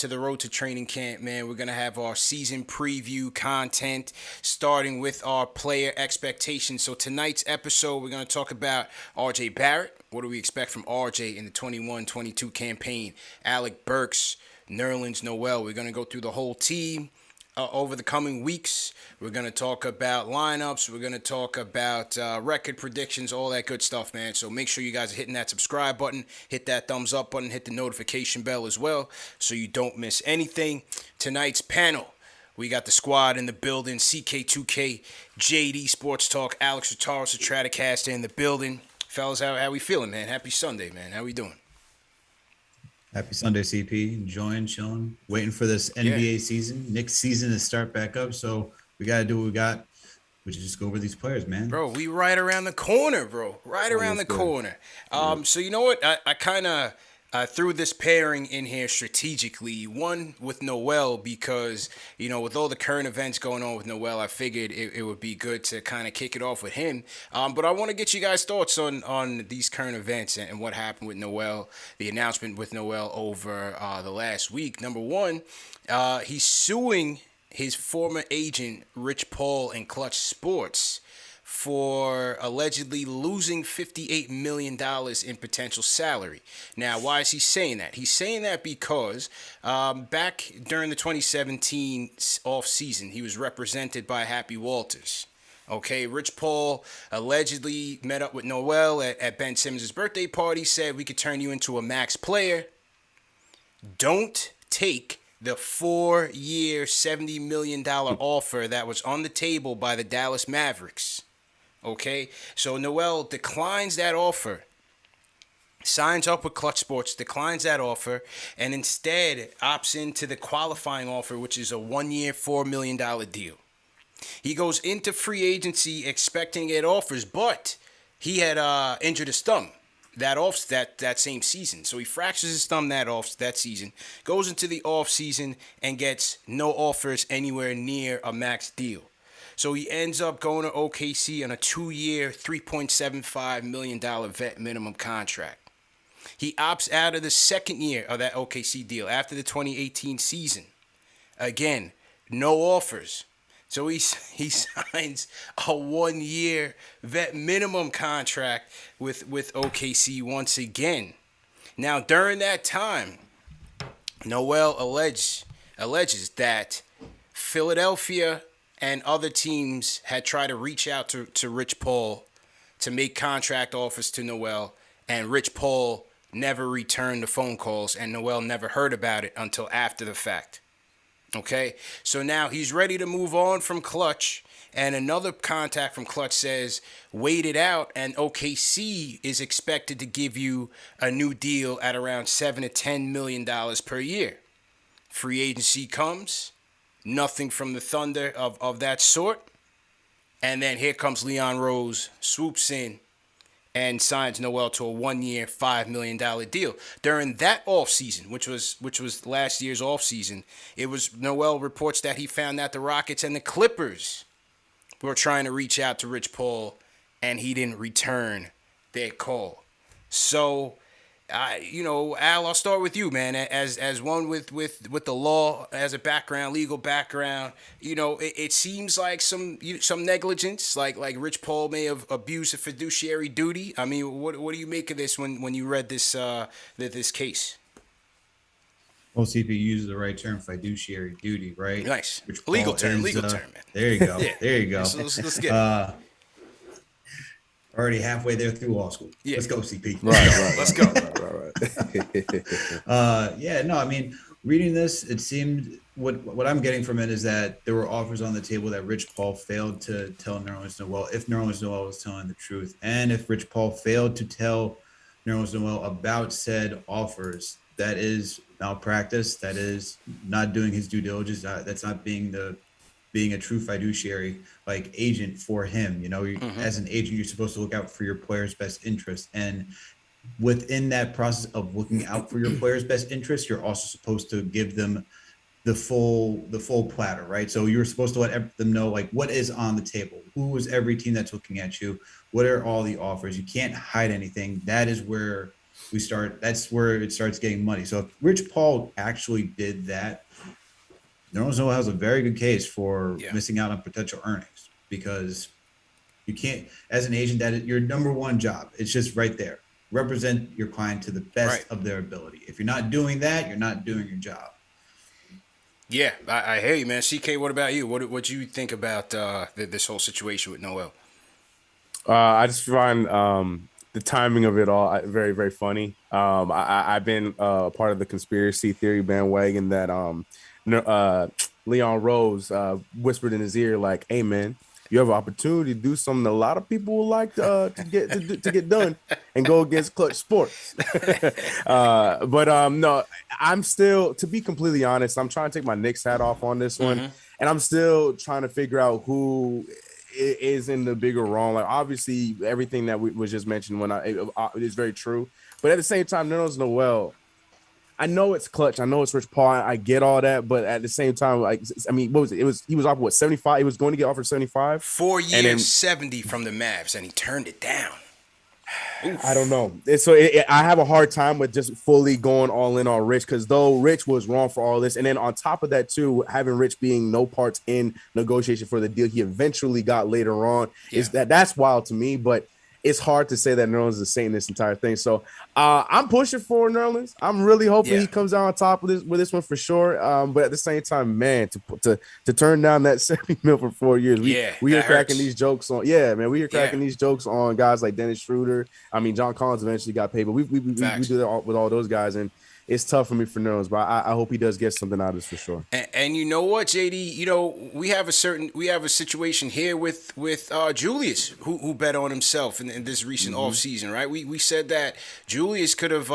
to the road to training camp, man. We're going to have our season preview content starting with our player expectations. So tonight's episode, we're going to talk about R.J. Barrett. What do we expect from R.J. in the 21-22 campaign? Alec Burks, Nerlens Noel. We're going to go through the whole team. Over the coming weeks, we're going to talk about lineups. We're going to talk about record predictions, all that good stuff, man. So make sure you guys are hitting that subscribe button, hit that thumbs up button, hit the notification bell as well so you don't miss anything. Tonight's panel, we got the squad in the building, CK2K, JD Sports Talk, Alex Rataros, Stratocaster in the building. Fellas, how we feeling, man? Happy Sunday, man. How we doing? Happy Sunday, CP. Enjoying, chilling, waiting for this NBA season. Knicks season to start back up. So we got to do what we got. We just go over these players, man. Bro, we right around the corner, bro. Right around the corner. So you know what? I kind of threw this pairing in here strategically. One with Noel because, you know, with all the current events going on with Noel, I figured it would be good to kind of kick it off with him. But I want to get you guys' thoughts on these current events and what happened with Noel, the announcement with Noel over the last week. Number one, he's suing his former agent, Rich Paul and Clutch Sports, for allegedly losing $58 million in potential salary. Now, why is he saying that? He's saying that because back during the 2017 offseason, he was represented by Happy Walters. Okay, Rich Paul allegedly met up with Noel at Ben Simmons' birthday party, said we could turn you into a max player. Don't take the 4-year, $70 million offer that was on the table by the Dallas Mavericks. Okay, so Noel declines that offer, signs up with Clutch Sports, declines that offer, and instead opts into the qualifying offer, which is a 1-year, $4 million deal. He goes into free agency expecting to get offers, but he had injured his thumb that same season. So he fractures his thumb that season, goes into the off season and gets no offers anywhere near a max deal. So he ends up going to OKC on a 2-year, $3.75 million vet minimum contract. He opts out of the second year of that OKC deal after the 2018 season. Again, no offers. So he signs a 1-year vet minimum contract with OKC once again. Now, during that time, Noel alleges that Philadelphia and other teams had tried to reach out to Rich Paul to make contract offers to Noel, and Rich Paul never returned the phone calls, and Noel never heard about it until after the fact. Okay, so now he's ready to move on from Clutch, and another contact from Clutch says, wait it out, and OKC is expected to give you a new deal at around $7 to $10 million per year. Free agency comes. Nothing from the Thunder of that sort. And then here comes Leon Rose, swoops in, and signs Noel to a 1-year, $5 million deal. During that offseason, which was last year's offseason, it was Noel reports that he found out the Rockets and the Clippers were trying to reach out to Rich Paul, and he didn't return their call. So, Al, I'll start with you, man. As one with the law as a background, legal background, it seems like some negligence, like Rich Paul may have abused a fiduciary duty. I mean, what do you make of this when you read this this case? Well, CP uses the right term, fiduciary duty, right? Nice. Legal term, man. There you go. Yeah. There you go. Let's get it. Already halfway there through law school. Yeah. Let's go, CP. Right. Let's go. Right. I mean, reading this, it seemed what I'm getting from it is that there were offers on the table that Rich Paul failed to tell Nerlens Noel if Nerlens Noel was telling the truth. And if Rich Paul failed to tell Nerlens Noel about said offers, that is malpractice. That is not doing his due diligence. That's not being a true fiduciary, like agent for him. As an agent, you're supposed to look out for your player's best interest. And within that process of looking out for your player's best interest, you're also supposed to give them the full platter, right? So you're supposed to let them know, like, what is on the table, who is every team that's looking at you, what are all the offers. You can't hide anything. That is where that's where it starts getting muddy. So if Rich Paul actually did that, Nerlens Noel has a very good case for Yeah. missing out on potential earnings because you can't, as an agent, that is your number one job. It's just right there. Represent your client to the best Right. of their ability. If you're not doing that, you're not doing your job. Yeah, I hear you, man. CK, what about you? What do you think about this whole situation with Noel? I just find the timing of it all very, very funny. I've been part of the conspiracy theory bandwagon that Leon Rose whispered in his ear, like, "Hey, man, you have an opportunity to do something a lot of people would like to get done, and go against Clutch Sports." But no, I'm still, to be completely honest, I'm trying to take my Knicks hat off on this one, and I'm still trying to figure out who is in the bigger wrong. Like, obviously, everything that was just mentioned is very true. But at the same time, Nerlens Noel, I know it's Clutch, I know it's Rich Paul, I get all that, but at the same time, like, I mean, what was it? He was offered what, 75? He was going to get offered 75. 4 years, And then 70 from the Mavs, and he turned it down. Oof. I don't know. I have a hard time with just fully going all in on Rich, because though Rich was wrong for all this, and then on top of that too, having Rich being no parts in negotiation for the deal he eventually got later on, is that's wild to me. But it's hard to say that Nerlens is the same in this entire thing. So I'm pushing for Nerlens. I'm really hoping he comes out on top with this one for sure. But at the same time, man, to turn down that 70 mil for 4 years, we are cracking these jokes on. Yeah, man, we are cracking these jokes on guys like Dennis Schroeder. I mean, John Collins eventually got paid, but we do that with all those guys, and it's tough for me for Nerlens, but I hope he does get something out of this for sure. And you know what, JD? You know, we have a situation here with Julius, who bet on himself in this recent off season, right? We said that Julius could have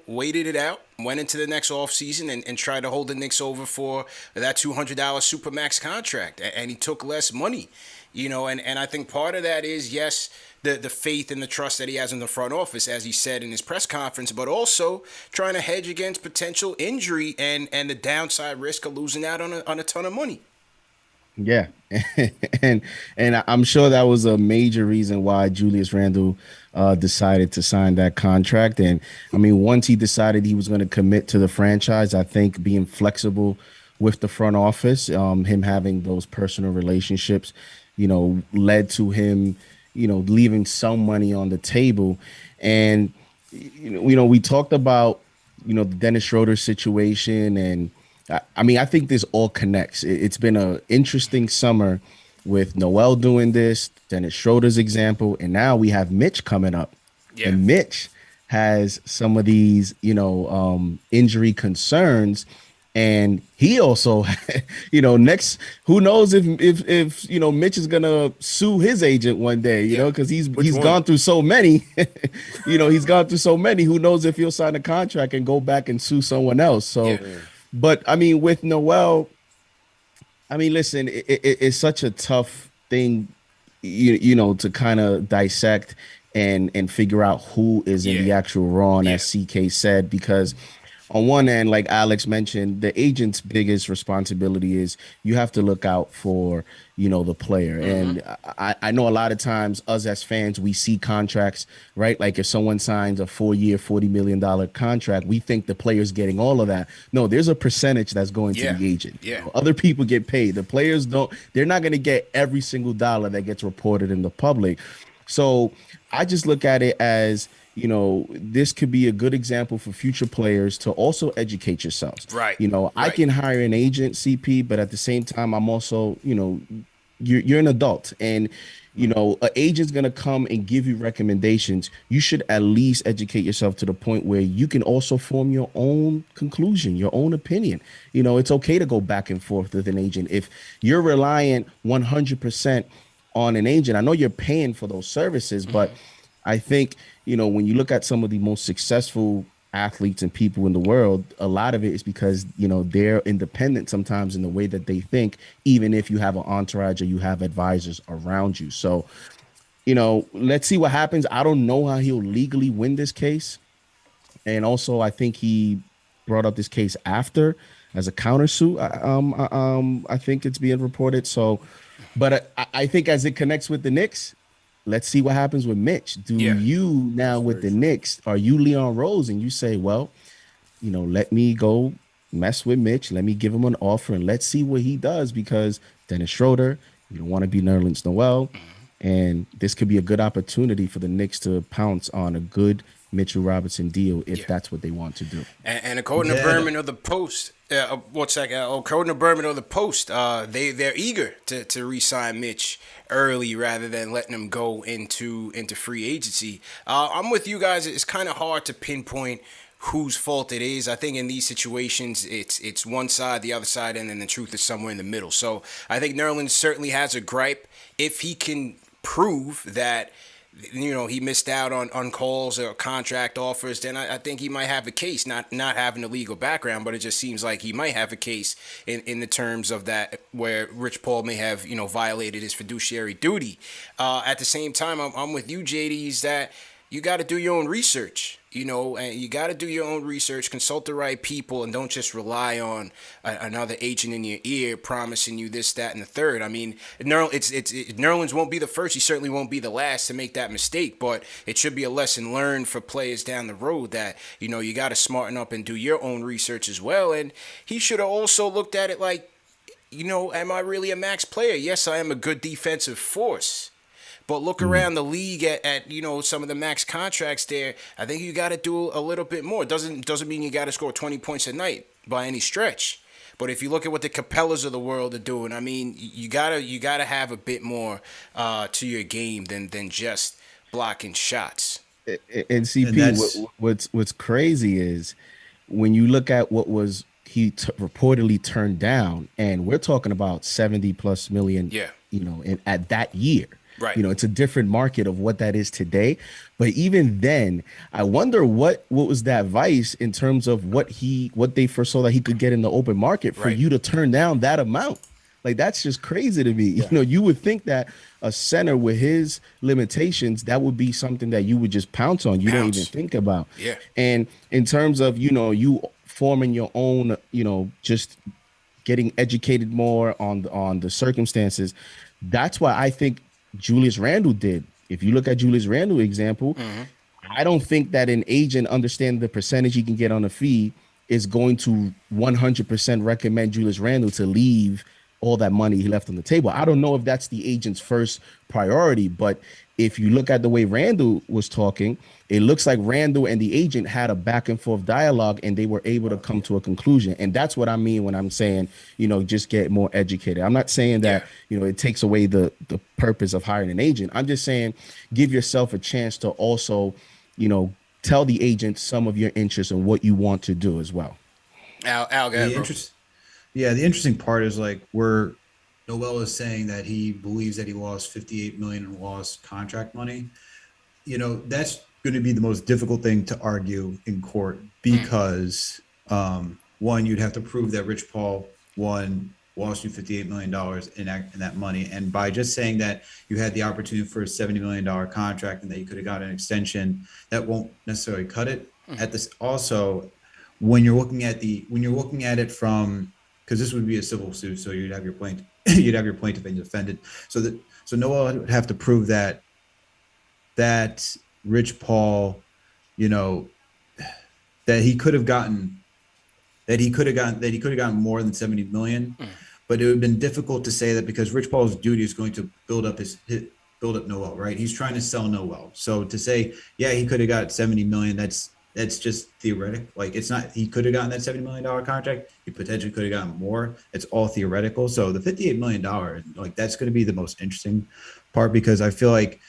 waited it out, went into the next off season and tried to hold the Knicks over for that $200 supermax contract, and he took less money, and I think part of that is, yes, the faith and the trust that he has in the front office, as he said in his press conference, but also trying to hedge against potential injury and the downside risk of losing out on a ton of money. Yeah, and I'm sure that was a major reason why Julius Randle decided to sign that contract. And I mean, once he decided he was going to commit to the franchise, I think being flexible with the front office, him having those personal relationships, led to him leaving some money on the table. And, we talked about, the Dennis Schroeder situation. And I mean, I think this all connects. It's been an interesting summer with Noel doing this, Dennis Schroeder's example. And now we have Mitch coming up. Yeah. And Mitch has some of these, injury concerns. And he also, next, who knows if Mitch is gonna sue his agent one day, because he's gone through so many, he's gone through so many. Who knows if he'll sign a contract and go back and sue someone else? So, but I mean, with Noel, I mean, listen, it's such a tough thing, to kind of dissect and figure out who is in the actual wrong, as CK said, because on one end, like Alex mentioned, the agent's biggest responsibility is you have to look out for, the player. And I know a lot of times us as fans, we see contracts, right? Like if someone signs a 4-year, $40 million contract, we think the player's getting all of that. No, there's a percentage that's going to the agent. Yeah. Other people get paid. The players they're not going to get every single dollar that gets reported in the public. So I just look at it as, this could be a good example for future players to also educate yourselves. Right. I can hire an agent, CP, but at the same time, I'm also, you're an adult, and, an agent's going to come and give you recommendations. You should at least educate yourself to the point where you can also form your own conclusion, your own opinion. It's okay to go back and forth with an agent. If you're reliant 100% on an agent, I know you're paying for those services, but I think, when you look at some of the most successful athletes and people in the world, a lot of it is because, they're independent sometimes in the way that they think, even if you have an entourage or you have advisors around you. So, let's see what happens. I don't know how he'll legally win this case. And also, I think he brought up this case after as a countersuit. I think it's being reported. So, but I think as it connects with the Knicks, let's see what happens with Mitch. Do Yeah. you now with the Knicks, are you Leon Rose and you say, well, let me go mess with Mitch. Let me give him an offer and let's see what he does, because Dennis Schroeder, you don't want to be Nerlens Noel. And this could be a good opportunity for the Knicks to pounce on a good Mitchell Robinson deal if that's what they want to do. And according to Berman of the Post, according to Berman of the Post, they're eager to re-sign Mitch early rather than letting him go into free agency. I'm with you guys. It's kind of hard to pinpoint whose fault it is. I think in these situations, it's one side, the other side, and then the truth is somewhere in the middle. So I think Nerlens certainly has a gripe. If he can prove that he missed out on calls or contract offers, then I think he might have a case, not having a legal background, but it just seems like he might have a case in the terms of that, where Rich Paul may have, violated his fiduciary duty. At the same time, I'm with you, JD, is that you got to do your own research, and you got to do your own research, consult the right people, and don't just rely on another agent in your ear promising you this, that, and the third. I mean, Nerlens won't be the first. He certainly won't be the last to make that mistake, but it should be a lesson learned for players down the road that, you got to smarten up and do your own research as well. And he should have also looked at it like, am I really a max player? Yes, I am a good defensive force. But look around the league at some of the max contracts there. I think you got to do a little bit more. Doesn't mean you got to score 20 points a night by any stretch. But if you look at what the Capellas of the world are doing, I mean, you gotta have a bit more to your game than just blocking shots. And CP, what's crazy is when you look at what was he reportedly turned down, and we're talking about 70+ million. Yeah. At that year. Right. It's a different market of what that is today. But even then, I wonder what was the advice in terms of what they first saw that he could get in the open market for you to turn down that amount. Like, that's just crazy to me. Yeah. You would think that a center with his limitations, that would be something that you would just pounce on. You don't even think about. Yeah. And in terms of, you forming your own, just getting educated more on the circumstances, that's why I think Julius Randle did. If you look at Julius Randle example, I don't think that an agent understanding the percentage he can get on a fee is going to 100% recommend Julius Randle to leave all that money he left on the table. I don't know if that's the agent's first priority, but if you look at the way Randle was talking, it looks like Randle and the agent had a back and forth dialogue and they were able to come to a conclusion. And that's what I mean when I'm saying, just get more educated. I'm not saying that, it takes away the purpose of hiring an agent. I'm just saying, give yourself a chance to also, tell the agent some of your interests and what you want to do as well. Al, go ahead, bro. The interesting part is like where Noel is saying that he believes that he lost $58 million in lost contract money. That's going to be the most difficult thing to argue in court because one, you'd have to prove that Rich Paul lost you $58 million in that money. And by just saying that you had the opportunity for a $70 million contract and that you could have got an extension, that won't necessarily cut it. At this also, when you're looking at it from, because this would be a civil suit, so you'd have your plaintiff and defendant. So Noel would have to prove that Rich Paul, that he could have gotten more than 70 million. But it would have been difficult to say that because Rich Paul's duty is going to build up Noel, right? He's trying to sell Noel. So to say, yeah, he could have got 70 million, that's just theoretical. Like, it's not, he could have gotten that $70 million contract. He potentially could have gotten more. It's all theoretical. So the $58 million, like, that's going to be the most interesting part, because I feel like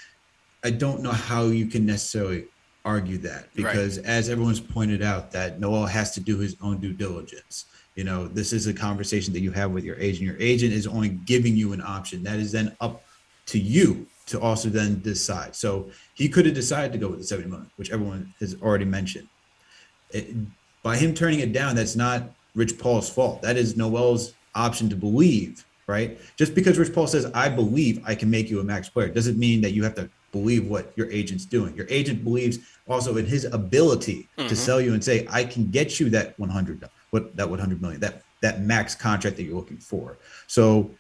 I don't know how you can necessarily argue that, because as everyone's pointed out, that Noel has to do his own due diligence. This is a conversation that you have with your agent. Your agent is only giving you an option. That is then up to you to also then decide. So he could have decided to go with the 70 million, which everyone has already mentioned. By him turning it down, that's not Rich Paul's fault. That is Noel's option to believe, right? Just because Rich Paul says, I believe I can make you a max player, doesn't mean that you have to believe what your agent's doing. Your agent believes also in his ability to sell you and say, I can get you that 100 million, that max contract that you're looking for. So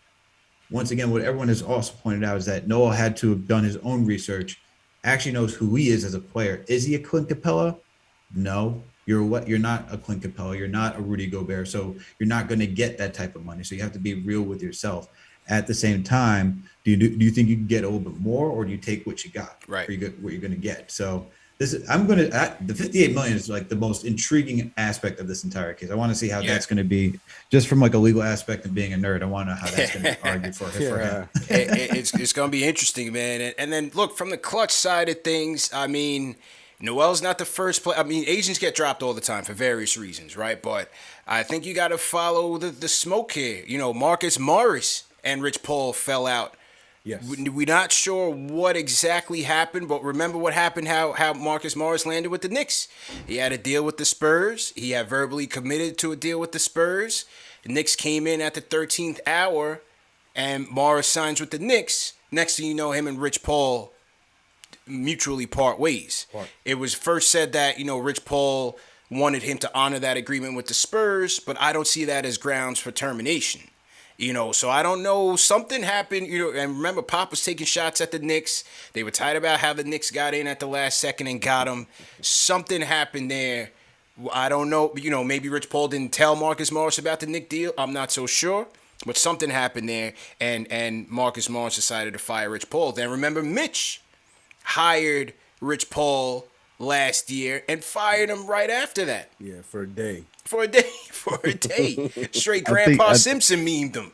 once again, what everyone has also pointed out is that Noel had to have done his own research, actually knows who he is as a player. Is he a Clint Capella? No. You're what? You're not a Clint Capella. You're not a Rudy Gobert. So you're not going to get that type of money. So you have to be real with yourself. At the same time, do you think you can get a little bit more, or do you take what you got? Right. Or you get what you're going to get? So this is, I'm going to, the 58 million is like the most intriguing aspect of this entire case. I want to see how that's going to be, just from like a legal aspect and being a nerd. I want to know how that's going to argue for him. It's going to be interesting, man. And then look, from the Clutch side of things, I mean, Noel's not the first player. I mean, agents get dropped all the time for various reasons, right? But I think you got to follow the smoke here. You know, Marcus Morris and Rich Paul fell out. Yes. We're not sure what exactly happened, but remember what happened, how Marcus Morris landed with the Knicks. He had a deal with the Spurs. He had verbally committed to a deal with the Spurs. The Knicks came in at the 13th hour, and Morris signs with the Knicks. Next thing you know, him and Rich Paul mutually part ways. It was first said that, you know, Rich Paul wanted him to honor that agreement with the Spurs, but I don't see that as grounds for termination. You know, so I don't know. Something happened, you know, and remember, Pop was taking shots at the Knicks. They were tight about how the Knicks got in at the last second and got him. Something happened there. I don't know. You know, maybe Rich Paul didn't tell Marcus Morris about the Knick deal. I'm not so sure. But something happened there, and Marcus Morris decided to fire Rich Paul. Then remember, Mitch hired Rich Paul last year and fired him right after that. Yeah, for a day. For a day. Straight Grandpa Simpson memed him.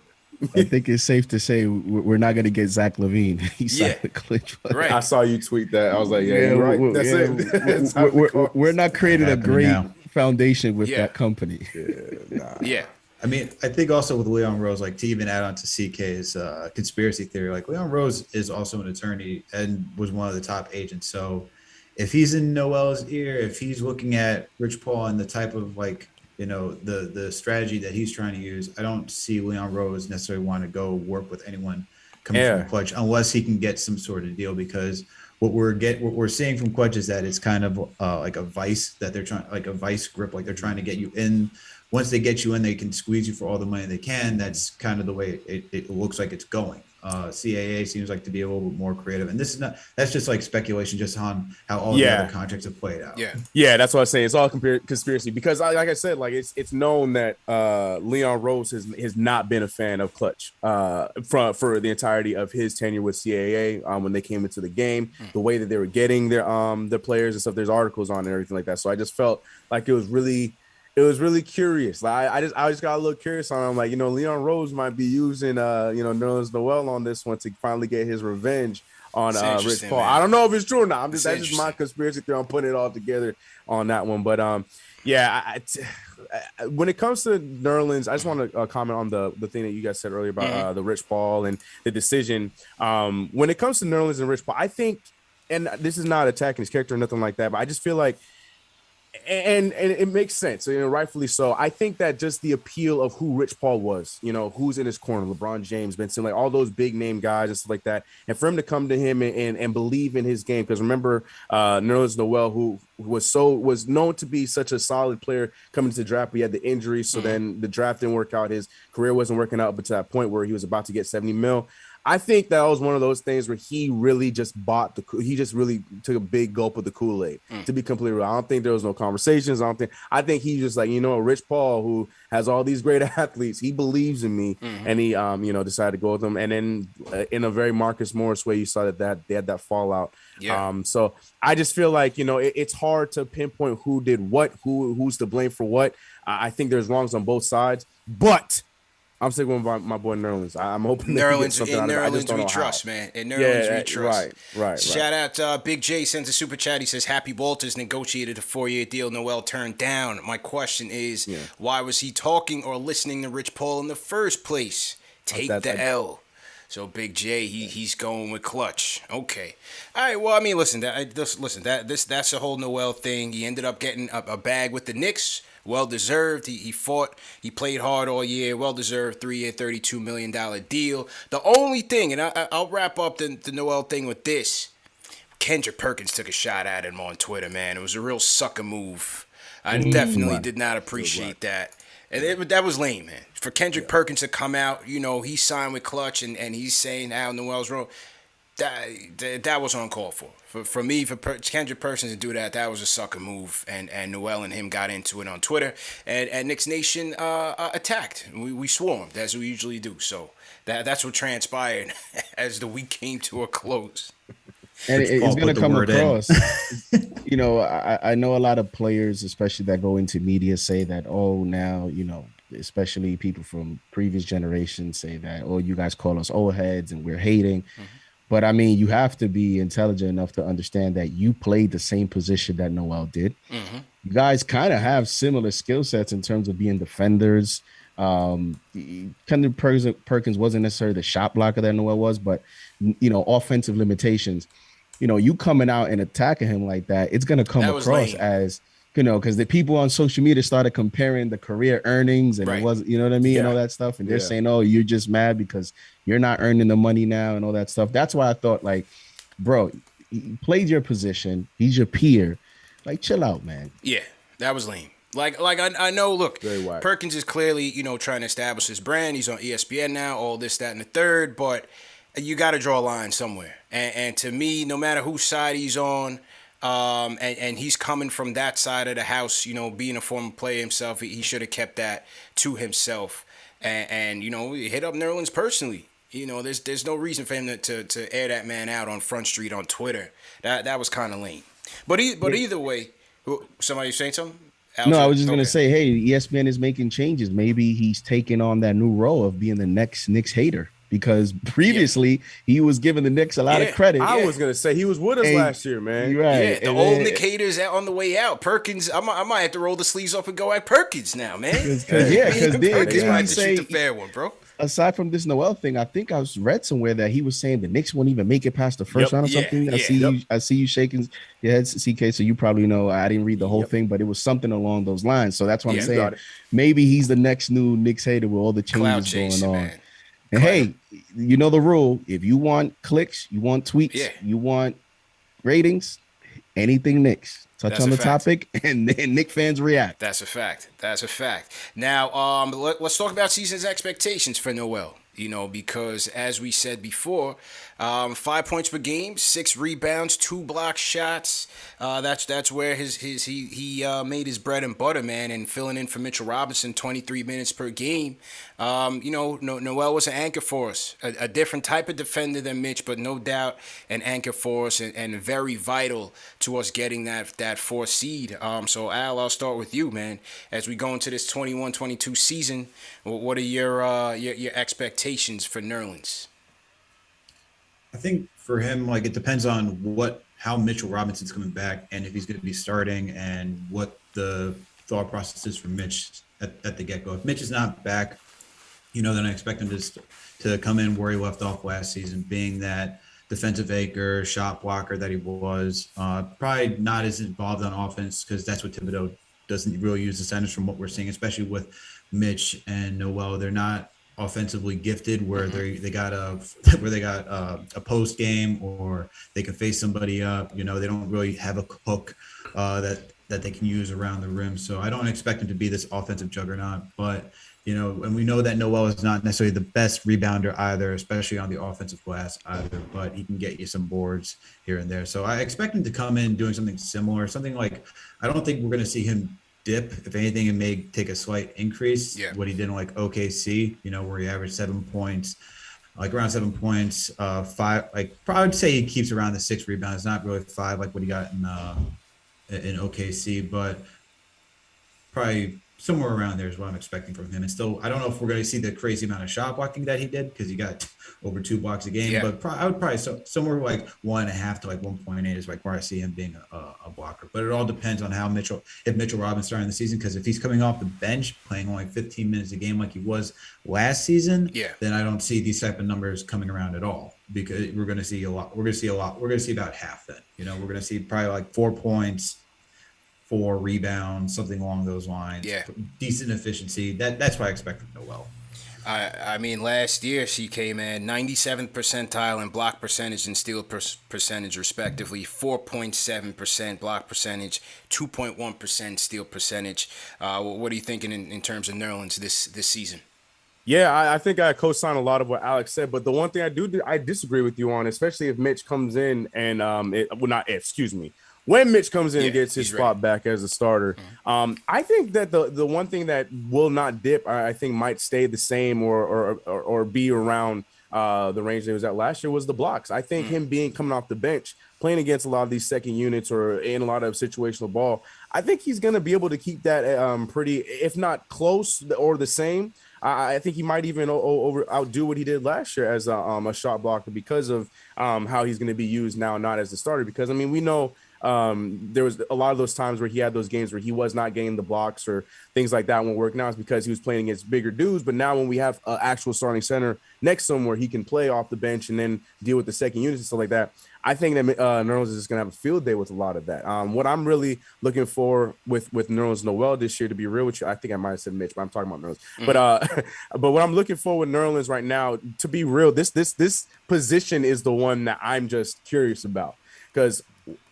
I think it's safe to say we're not going to get Zach LaVine. He's signed the Clitch. Right. I saw you tweet that. I was like, yeah, you're right. That's it. We're not creating a great now. foundation with that company. Yeah. I mean, I think also with Leon Rose, like to even add on to CK's conspiracy theory, like Leon Rose is also an attorney and was one of the top agents. So if he's in Noel's ear, if he's looking at Rich Paul and the type of like, you know, the strategy that he's trying to use, I don't see Leon Rose necessarily want to go work with anyone coming from Clutch unless he can get some sort of deal, because what we're seeing from Clutch is that it's kind of like a vice that they're trying, like a vice grip, like they're trying to get you in. Once they get you in, they can squeeze you for all the money they can. That's kind of the way it looks like it's going. CAA seems like to be a little bit more creative, and this is not. That's just like speculation, just on how all the other contracts have played out. Yeah, that's what I'm saying. It's all conspiracy because, like I said, like it's known that Leon Rose has not been a fan of Clutch for the entirety of his tenure with CAA. When they came into the game, the way that they were getting their players and stuff. There's articles on and everything like that. So I just felt like it was really curious. Like I just got a little curious on him. Like, you know, Leon Rose might be using Nerlens Noel on this one to finally get his revenge on Rich Paul. Man. I don't know if it's true or not. That's just my conspiracy theory. I'm putting it all together on that one. But when it comes to Nerlens, I just want to comment on the thing that you guys said earlier about the Rich Paul and the decision. When it comes to Nerlens and Rich Paul, I think, and this is not attacking his character or nothing like that, but I just feel like, and it makes sense, you know, rightfully so. I think that just the appeal of who Rich Paul was, you know, who's in his corner, LeBron James, Ben Simmons, like all those big name guys and stuff like that, and for him to come to him and believe in his game, because remember, Nerlens Noel, who was known to be such a solid player coming to the draft, but he had the injury, so then the draft didn't work out. His career wasn't working out, but to that point where he was about to get 70 mil. I think that was one of those things where he really just he just really took a big gulp of the Kool-Aid, to be completely real. I don't think there was no conversations. I think he just like, you know, Rich Paul, who has all these great athletes, he believes in me, and he, decided to go with them. And then in a very Marcus Morris way, you saw that they had that fallout. Yeah. So I just feel like, you know, it's hard to pinpoint who did what, who's to blame for what. I think there's wrongs on both sides, but I'm sticking with my boy Nerlens. I'm hoping Nerlens we trust, man. And Nerlens we trust. Right. Shout out to Big J sends a super chat. He says, Happy Walters negotiated a 4-year deal Noel turned down. My question is, why was he talking or listening to Rich Paul in the first place? Take the L. So Big J, he's going with Clutch. Okay. All right. Well, I mean, that's a whole Noel thing. He ended up getting a bag with the Knicks. Well deserved. He fought. He played hard all year. Well deserved 3-year, $32 million deal. The only thing, and I'll wrap up the Noel thing with this. Kendrick Perkins took a shot at him on Twitter, man. It was a real sucker move. I definitely did not appreciate that. And that was lame, man. For Kendrick Perkins to come out, he signed with Clutch, and he's saying Al Noel's wrong. That was uncalled for. For me, for Kendrick Perkins to do that was a sucker move. And Noel and him got into it on Twitter. And Knicks Nation attacked. We swarmed, as we usually do. So that's what transpired as the week came to a close. And it's going to come across. I know a lot of players, especially that go into media, say that, oh, now, especially people from previous generations say that, oh, you guys call us old heads and we're hating. Mm-hmm. But I mean, you have to be intelligent enough to understand that you played the same position that Noel did. Mm-hmm. You guys kind of have similar skill sets in terms of being defenders. Kendrick Perkins wasn't necessarily the shot blocker that Noel was, but, offensive limitations. You coming out and attacking him like that, it's going to come across as, because the people on social media started comparing the career earnings and it was, you know what I mean? And all that stuff. And they're saying, oh, you're just mad because you're not earning the money now and all that stuff. That's why I thought, like, bro, he played your position. He's your peer. Like, chill out, man. Yeah, that was lame. Like I know, look, Perkins is clearly, trying to establish his brand. He's on ESPN now, all this, that, and the third, but you got to draw a line somewhere. And to me, no matter whose side he's on, and he's coming from that side of the house, being a former player himself, he should have kept that to himself. And hit up Nerlens personally. There's no reason for him to air that man out on Front Street on Twitter. That was kind of lame. But either way, somebody saying something? No, I was just going to say, hey, ESPN is making changes. Maybe he's taking on that new role of being the next Knicks hater. Because previously he was giving the Knicks a lot of credit. I was gonna say he was with us last year, man. Right. Yeah, the old Knick haters out on the way out. Perkins, I might have to roll the sleeves up and go at Perkins now, man. Because Perkins might have to shoot the fair one, bro. Aside from this Noel thing, I think I read somewhere that he was saying the Knicks won't even make it past the first round or something. I see you shaking your head, CK. So you probably know. I didn't read the whole thing, but it was something along those lines. So that's what I'm saying. Maybe he's the next new Knicks hater with all the changes going on. Man. And hey, you know the rule. If you want clicks, you want tweets, you want ratings, anything Knicks. Touch on the topic, and then Knicks fans react. That's a fact. Now, let's talk about season's expectations for Noel. Because as we said before, 5 points per game, 6 rebounds, 2 block shots. That's where he made his bread and butter, man, and filling in for Mitchell Robinson, 23 minutes per game. Noel was an anchor for us, a different type of defender than Mitch, but no doubt an anchor for us and very vital to us getting that 4th seed. So Al, I'll start with you, man. As we go into this 21-22 season, what are your expectations for Nerlens? I think for him, like, it depends on how Mitchell Robinson's coming back and if he's going to be starting and what the thought process is for Mitch at the get-go. If Mitch is not back, then I expect him to come in where he left off last season, being that defensive anchor, shot blocker that he was. Probably not as involved on offense because that's what Thibodeau doesn't really use the centers from what we're seeing, especially with Mitch and Noel. They're not offensively gifted where they got a post game or they can face somebody up. They don't really have a hook that they can use around the rim. So I don't expect him to be this offensive juggernaut, but and we know that Noel is not necessarily the best rebounder either, especially on the offensive glass either, but he can get you some boards here and there. So I expect him to come in doing something similar, something like, I don't think we're going to see him dip. If anything, it may take a slight increase. What he did in like OKC, where he averaged 7 points, like around 7 points, 5, like probably would say he keeps around the 6 rebounds, not really 5 like what he got in OKC, but probably somewhere around there is what I'm expecting from him. And still, I don't know if we're going to see the crazy amount of shot blocking that he did because he got over 2 blocks a game. But I would probably somewhere like 1.5 to like 1.8 is like where I see him being a blocker. But it all depends on if Mitchell Robinson's starting the season, because if he's coming off the bench playing only 15 minutes a game like he was last season, then I don't see these type of numbers coming around at all, because we're going to see a lot. We're going to see about half then. We're going to see probably like 4 points, 4 rebounds, something along those lines. Decent efficiency. That's what I expect from Noel. I mean, last year she came in 97th percentile in block percentage and steal percentage, respectively. 4.7% block percentage, 2.1% steal percentage. What are you thinking in terms of Nerlens this season? Yeah, I think I co-sign a lot of what Alex said, but the one thing I disagree with you on, especially if Mitch comes in and excuse me, when Mitch comes in and gets his spot back as a starter, I think that the one thing that will not dip, I think might stay the same or be around the range that he was at last year was the blocks. I think him coming off the bench, playing against a lot of these second units or in a lot of situational ball, I think he's going to be able to keep that pretty, if not close or the same. I think he might even outdo what he did last year as a shot blocker because of how he's going to be used now, not as the starter. Because, I mean, we know there was a lot of those times where he had those games where he was not getting the blocks or things like that won't work. Now it's because he was playing against bigger dudes. But now when we have an actual starting center next to him where he can play off the bench and then deal with the second units and stuff like that, I think that Nerlens is just going to have a field day with a lot of that. What I'm really looking for with Nerlens Noel this year, to be real with you, I think I might have said Mitch, but I'm talking about Nerlens. But what I'm looking for with Nerlens right now, to be real, this position is the one that I'm just curious about because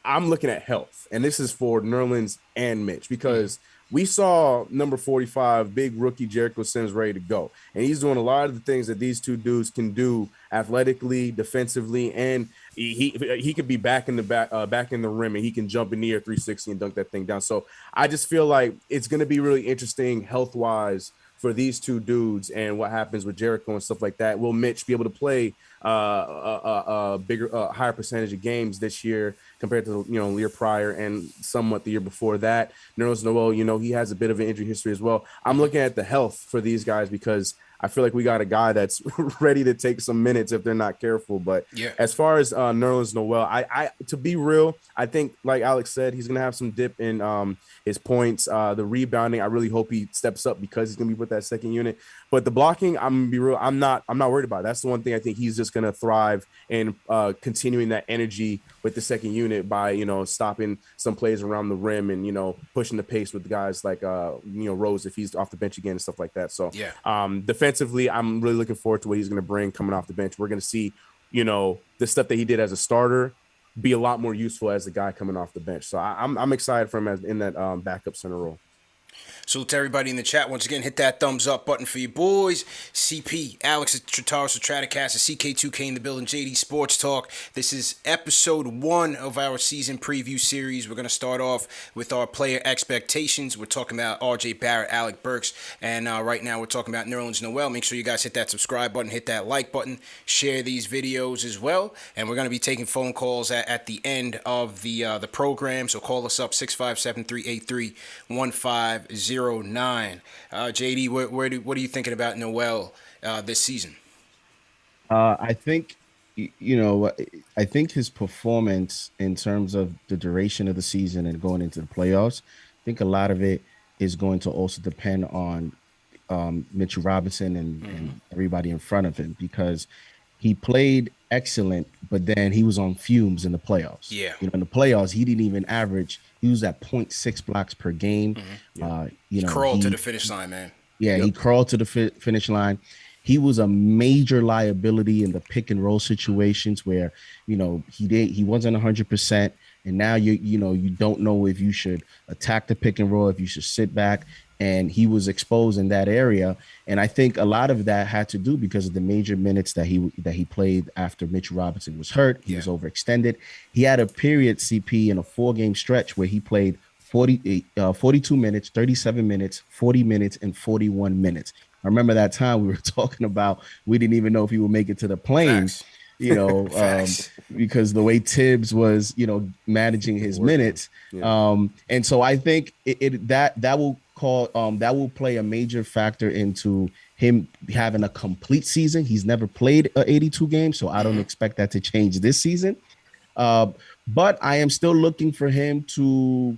I'm looking at health, and this is for Nerlens and Mitch because we saw number 45, big rookie Jericho Sims ready to go. And he's doing a lot of the things that these two dudes can do athletically, defensively, and he could be back in the rim, and he can jump in the air 360 and dunk that thing down. So I just feel like it's going to be really interesting health-wise for these two dudes and what happens with Jericho and stuff like that. Will Mitch be able to play a bigger, higher percentage of games this year compared to the year prior and somewhat the year before that? Nerlens Noel, he has a bit of an injury history as well. I'm looking at the health for these guys because I feel like we got a guy that's ready to take some minutes if they're not careful. But as far as Nerlens Noel, I to be real, I think like Alex said, he's gonna have some dip in his points. The rebounding, I really hope he steps up because he's gonna be with that second unit. But the blocking, I'm gonna be real, I'm not worried about it. That's the one thing I think he's just gonna thrive in continuing that energy with the second unit by stopping some plays around the rim and pushing the pace with the guys like Rose if he's off the bench again and stuff like that. So defensively, I'm really looking forward to what he's going to bring coming off the bench. We're going to see the stuff that he did as a starter be a lot more useful as the guy coming off the bench. So I'm excited for him in that backup center role. So to everybody in the chat, once again, hit that thumbs up button for you boys. CP, Alex Trataris, Stratocast, CK2K in the building, JD Sports Talk. This is episode 1 of our season preview series. We're going to start off with our player expectations. We're talking about RJ Barrett, Alec Burks, and right now we're talking about Nerlens Noel. Make sure you guys hit that subscribe button, hit that like button, share these videos as well. And we're going to be taking phone calls at the end of the program. So call us up, 657-383-1509. JD, what are you thinking about Noel this season? I think, I think his performance in terms of the duration of the season and going into the playoffs, I think a lot of it is going to also depend on Mitchell Robinson and everybody in front of him because he played excellent, but then he was on fumes in the playoffs. Yeah. In the playoffs, he didn't even average. He was at 0.6 blocks per game. He crawled to the finish line, man. Yeah, he crawled to the finish line. He was a major liability in the pick and roll situations where, he wasn't 100%. And now you don't know if you should attack the pick and roll, if you should sit back. And he was exposed in that area. And I think a lot of that had to do because of the major minutes that he played after Mitchell Robinson was hurt. He was overextended. He had a period, CP, in a 4-game stretch where he played 42 minutes, 37 minutes, 40 minutes, and 41 minutes. I remember that time we were talking about we didn't even know if he would make it to the plains. Because the way Tibbs was, managing his minutes. And so I think that will play a major factor into him having a complete season. He's never played 82 games, so I don't expect that to change this season. But I am still looking for him to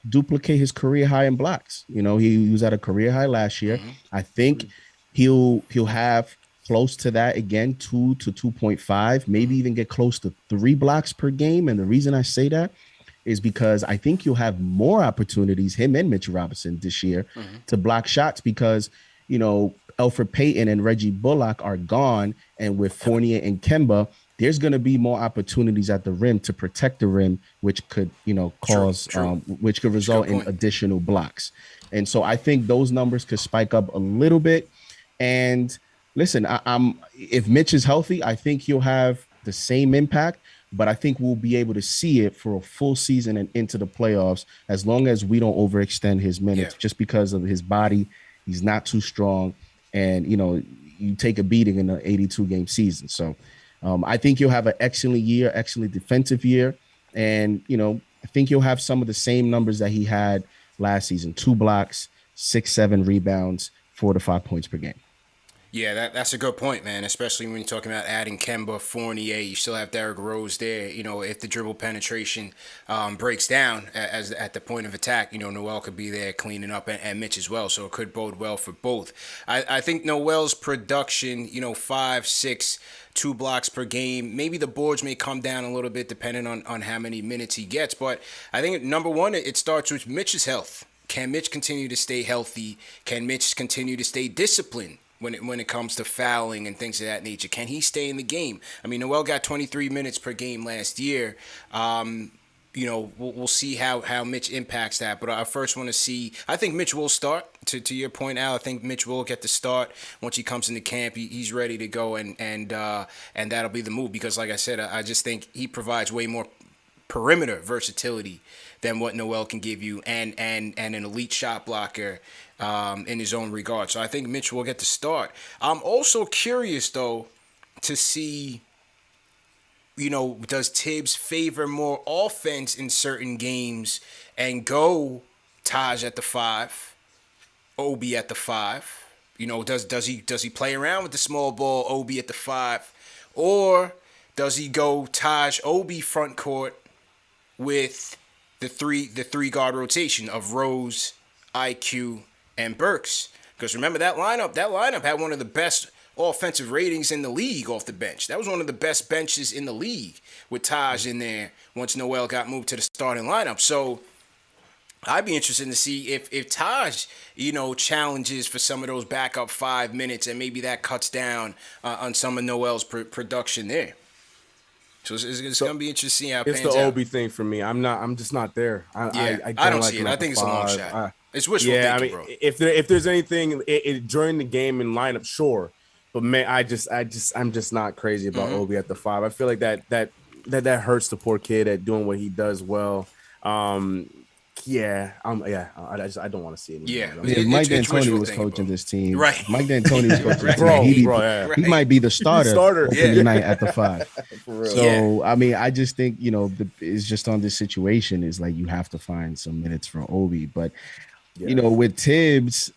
duplicate his career high in blocks. He was at a career high last year. I think he'll have close to that again, 2 to 2.5, maybe even get close to 3 blocks per game. And the reason I say that is because I think you'll have more opportunities, him and Mitchell Robinson this year, to block shots because, Elfrid Payton and Reggie Bullock are gone, and with Fournier and Kemba, there's going to be more opportunities at the rim to protect the rim, which could, cause, which could result in additional blocks. And so I think those numbers could spike up a little bit. And listen, if Mitch is healthy, I think he'll have the same impact, but I think we'll be able to see it for a full season and into the playoffs, as long as we don't overextend his minutes, just because of his body. He's not too strong. And, you take a beating in an 82-game season. So I think you'll have an excellent year, excellent defensive year. And, I think you'll have some of the same numbers that he had last season: 2 blocks, 6-7 rebounds, 4 to 5 points per game. Yeah, that's a good point, man, especially when you're talking about adding Kemba, Fournier. You still have Derrick Rose there. If the dribble penetration breaks down at the point of attack, Noel could be there cleaning up, and Mitch as well. So it could bode well for both. I think Noel's production, 5, 6, 2 blocks per game. Maybe the boards may come down a little bit depending on how many minutes he gets. But I think, number one, it starts with Mitch's health. Can Mitch continue to stay healthy? Can Mitch continue to stay disciplined when it comes to fouling and things of that nature? Can he stay in the game? I mean, Noel got 23 minutes per game last year. We'll see how Mitch impacts that. But I first want to see, I think Mitch will start. To your point, Al, I think Mitch will get the start once he comes into camp. He's ready to go, and that'll be the move, because, like I said, I just think he provides way more perimeter versatility than what Noel can give you, and an elite shot blocker in his own regard. So I think Mitch will get the start. I'm also curious, though, to see, does Tibbs favor more offense in certain games and go Taj at the 5, Obi at the 5? Does he play around with the small ball, Obi at the 5, or does he go Taj, Obi front court with the three guard rotation of Rose, IQ, and Burks? Because remember, that lineup had one of the best offensive ratings in the league off the bench. That was one of the best benches in the league with Taj in there once Noel got moved to the starting lineup. So I'd be interested to see if Taj, challenges for some of those backup 5 minutes, and maybe that cuts down on some of Noel's production there. So it's going to be interesting to see how it pans out. It's the Obi thing for me. I'm just not there. I don't like see it. I think it's a long shot. It's wishful thinking, bro. If there's anything during the game and lineup, sure. But man, I'm just not crazy about Obi at the 5. I feel like that hurts the poor kid at doing what he does well. I don't want to see it anymore. Yeah, Mike D'Antoni was coaching this team. Right. Mike D'Antoni was coaching this team. He might be the starter tonight at the 5. For real. So, I mean, I just think, it's just on this situation is like you have to find some minutes for Obi. But, with Tibbs,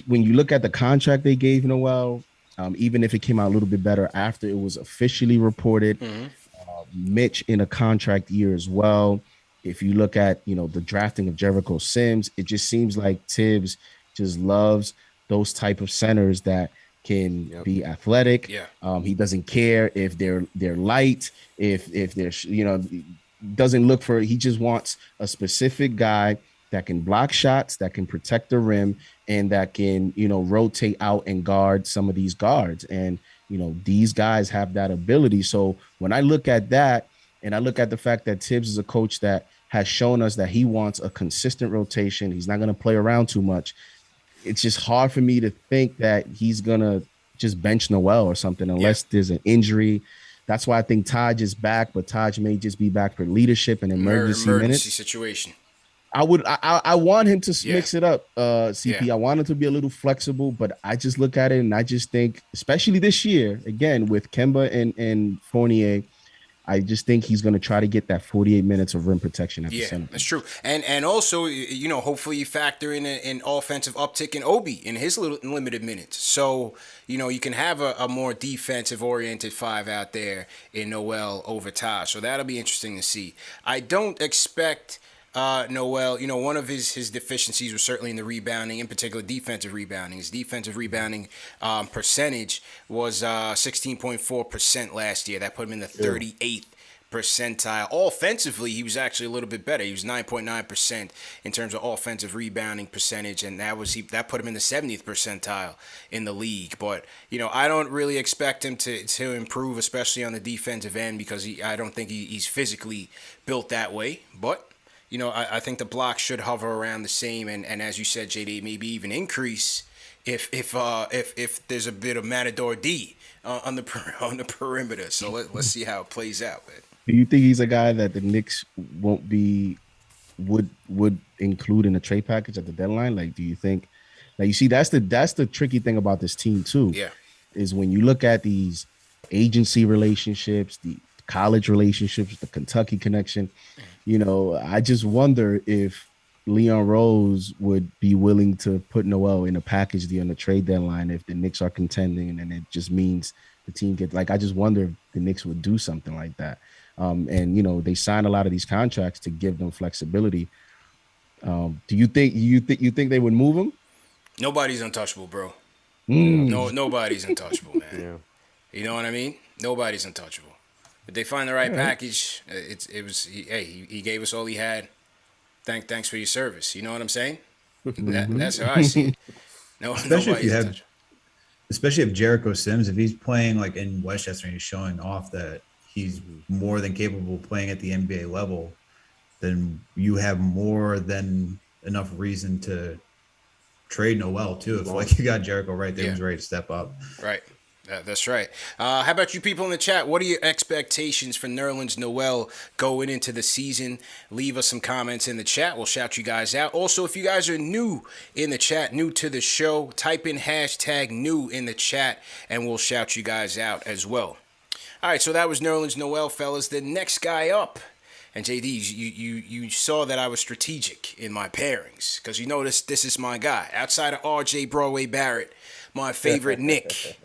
when you look at the contract they gave Noel, even if it came out a little bit better after it was officially reported, Mitch in a contract year as well. If you look at, the drafting of Jericho Sims, it just seems like Tibbs just loves those type of centers that can be athletic. Yeah. He doesn't care if they're light, if they're, doesn't look for, he just wants a specific guy that can block shots, that can protect the rim, and that can, rotate out and guard some of these guards. And, these guys have that ability. So when I look at that, and I look at the fact that Tibbs is a coach that has shown us that he wants a consistent rotation, he's not going to play around too much. It's just hard for me to think that he's going to just bench Noel or something unless there's an injury. That's why I think Taj is back, but Taj may just be back for leadership and emergency minutes. Situation. I want him to mix it up, CP. I want him to be a little flexible, but I just look at it and I just think, especially this year, again, with Kemba and Fournier, I just think he's going to try to get that 48 minutes of rim protection at the center. That's true. And also, hopefully you factor in an offensive uptick in Obi in his limited minutes. So, you can have a more defensive-oriented 5 out there in Noel over Taj. So that'll be interesting to see. I don't expect Noel, one of his deficiencies was certainly in the rebounding, in particular defensive rebounding. His defensive rebounding percentage was 16.4% last year. That put him in the 38th percentile. Offensively, he was actually a little bit better. He was 9.9% in terms of offensive rebounding percentage, and that put him in the 70th percentile in the league. But I don't really expect him to improve, especially on the defensive end, because I don't think he's physically built that way. But I think the blocks should hover around the same, and as you said, JD, maybe even increase if there's a bit of Matador D on the perimeter. So let's see how it plays out, man. Do you think he's a guy that the Knicks would include in a trade package at the deadline? Like, do you think? Like, you see, that's the tricky thing about this team too. Yeah, is when you look at these agency relationships, the college relationships, the Kentucky connection. I just wonder if Leon Rose would be willing to put Noel in a package deal on the trade deadline if the Knicks are contending, and then it just means the team gets I just wonder if the Knicks would do something like that. And they sign a lot of these contracts to give them flexibility. Do you think they would move him? Nobody's untouchable, bro. No, nobody's untouchable, man. Yeah. You know what I mean? Nobody's untouchable. If they find the right package, he gave us all he had. Thanks for your service. You know what I'm saying? That's how I see it. No, especially if Jericho Sims, if he's playing like in Westchester and he's showing off that he's more than capable of playing at the NBA level, then you have more than enough reason to trade Noel too. If you got Jericho right there, who's ready to step up. Right. That's right. How about you people in the chat? What are your expectations for Nerlens Noel going into the season? Leave us some comments in the chat. We'll shout you guys out. Also, if you guys are new in the chat, new to the show, type in #new in the chat, and we'll shout you guys out as well. All right, so that was Nerlens Noel, fellas. The next guy up. And JD, you saw that I was strategic in my pairings because you noticed this is my guy. Outside of RJ Broadway Barrett, my favorite Knick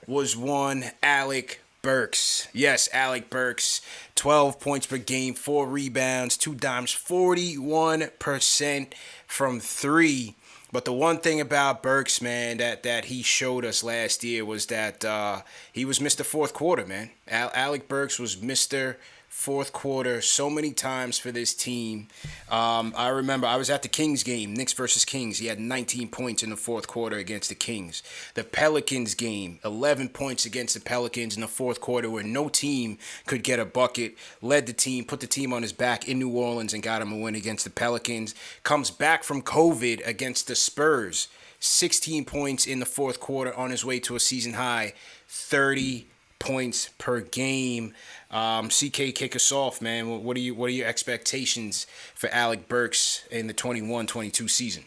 was one Alec Burks. Yes, Alec Burks. 12 points per game, 4 rebounds, 2 dimes, 41% from 3. But the one thing about Burks, man, that he showed us last year was that he was Mr. Fourth Quarter, man. Alec Burks was Mr. Fourth quarter so many times for this team. I remember I was at the Kings game, Knicks versus Kings. He had 19 points in the fourth quarter against the Kings. The Pelicans game, 11 points against the Pelicans in the fourth quarter where no team could get a bucket. Led the team, put the team on his back in New Orleans and got him a win against the Pelicans. Comes back from COVID against the Spurs. 16 points in the fourth quarter on his way to a season high. 30 points per game. CK, kick us off, man. What are your expectations for Alec Burks in the 21-22 season?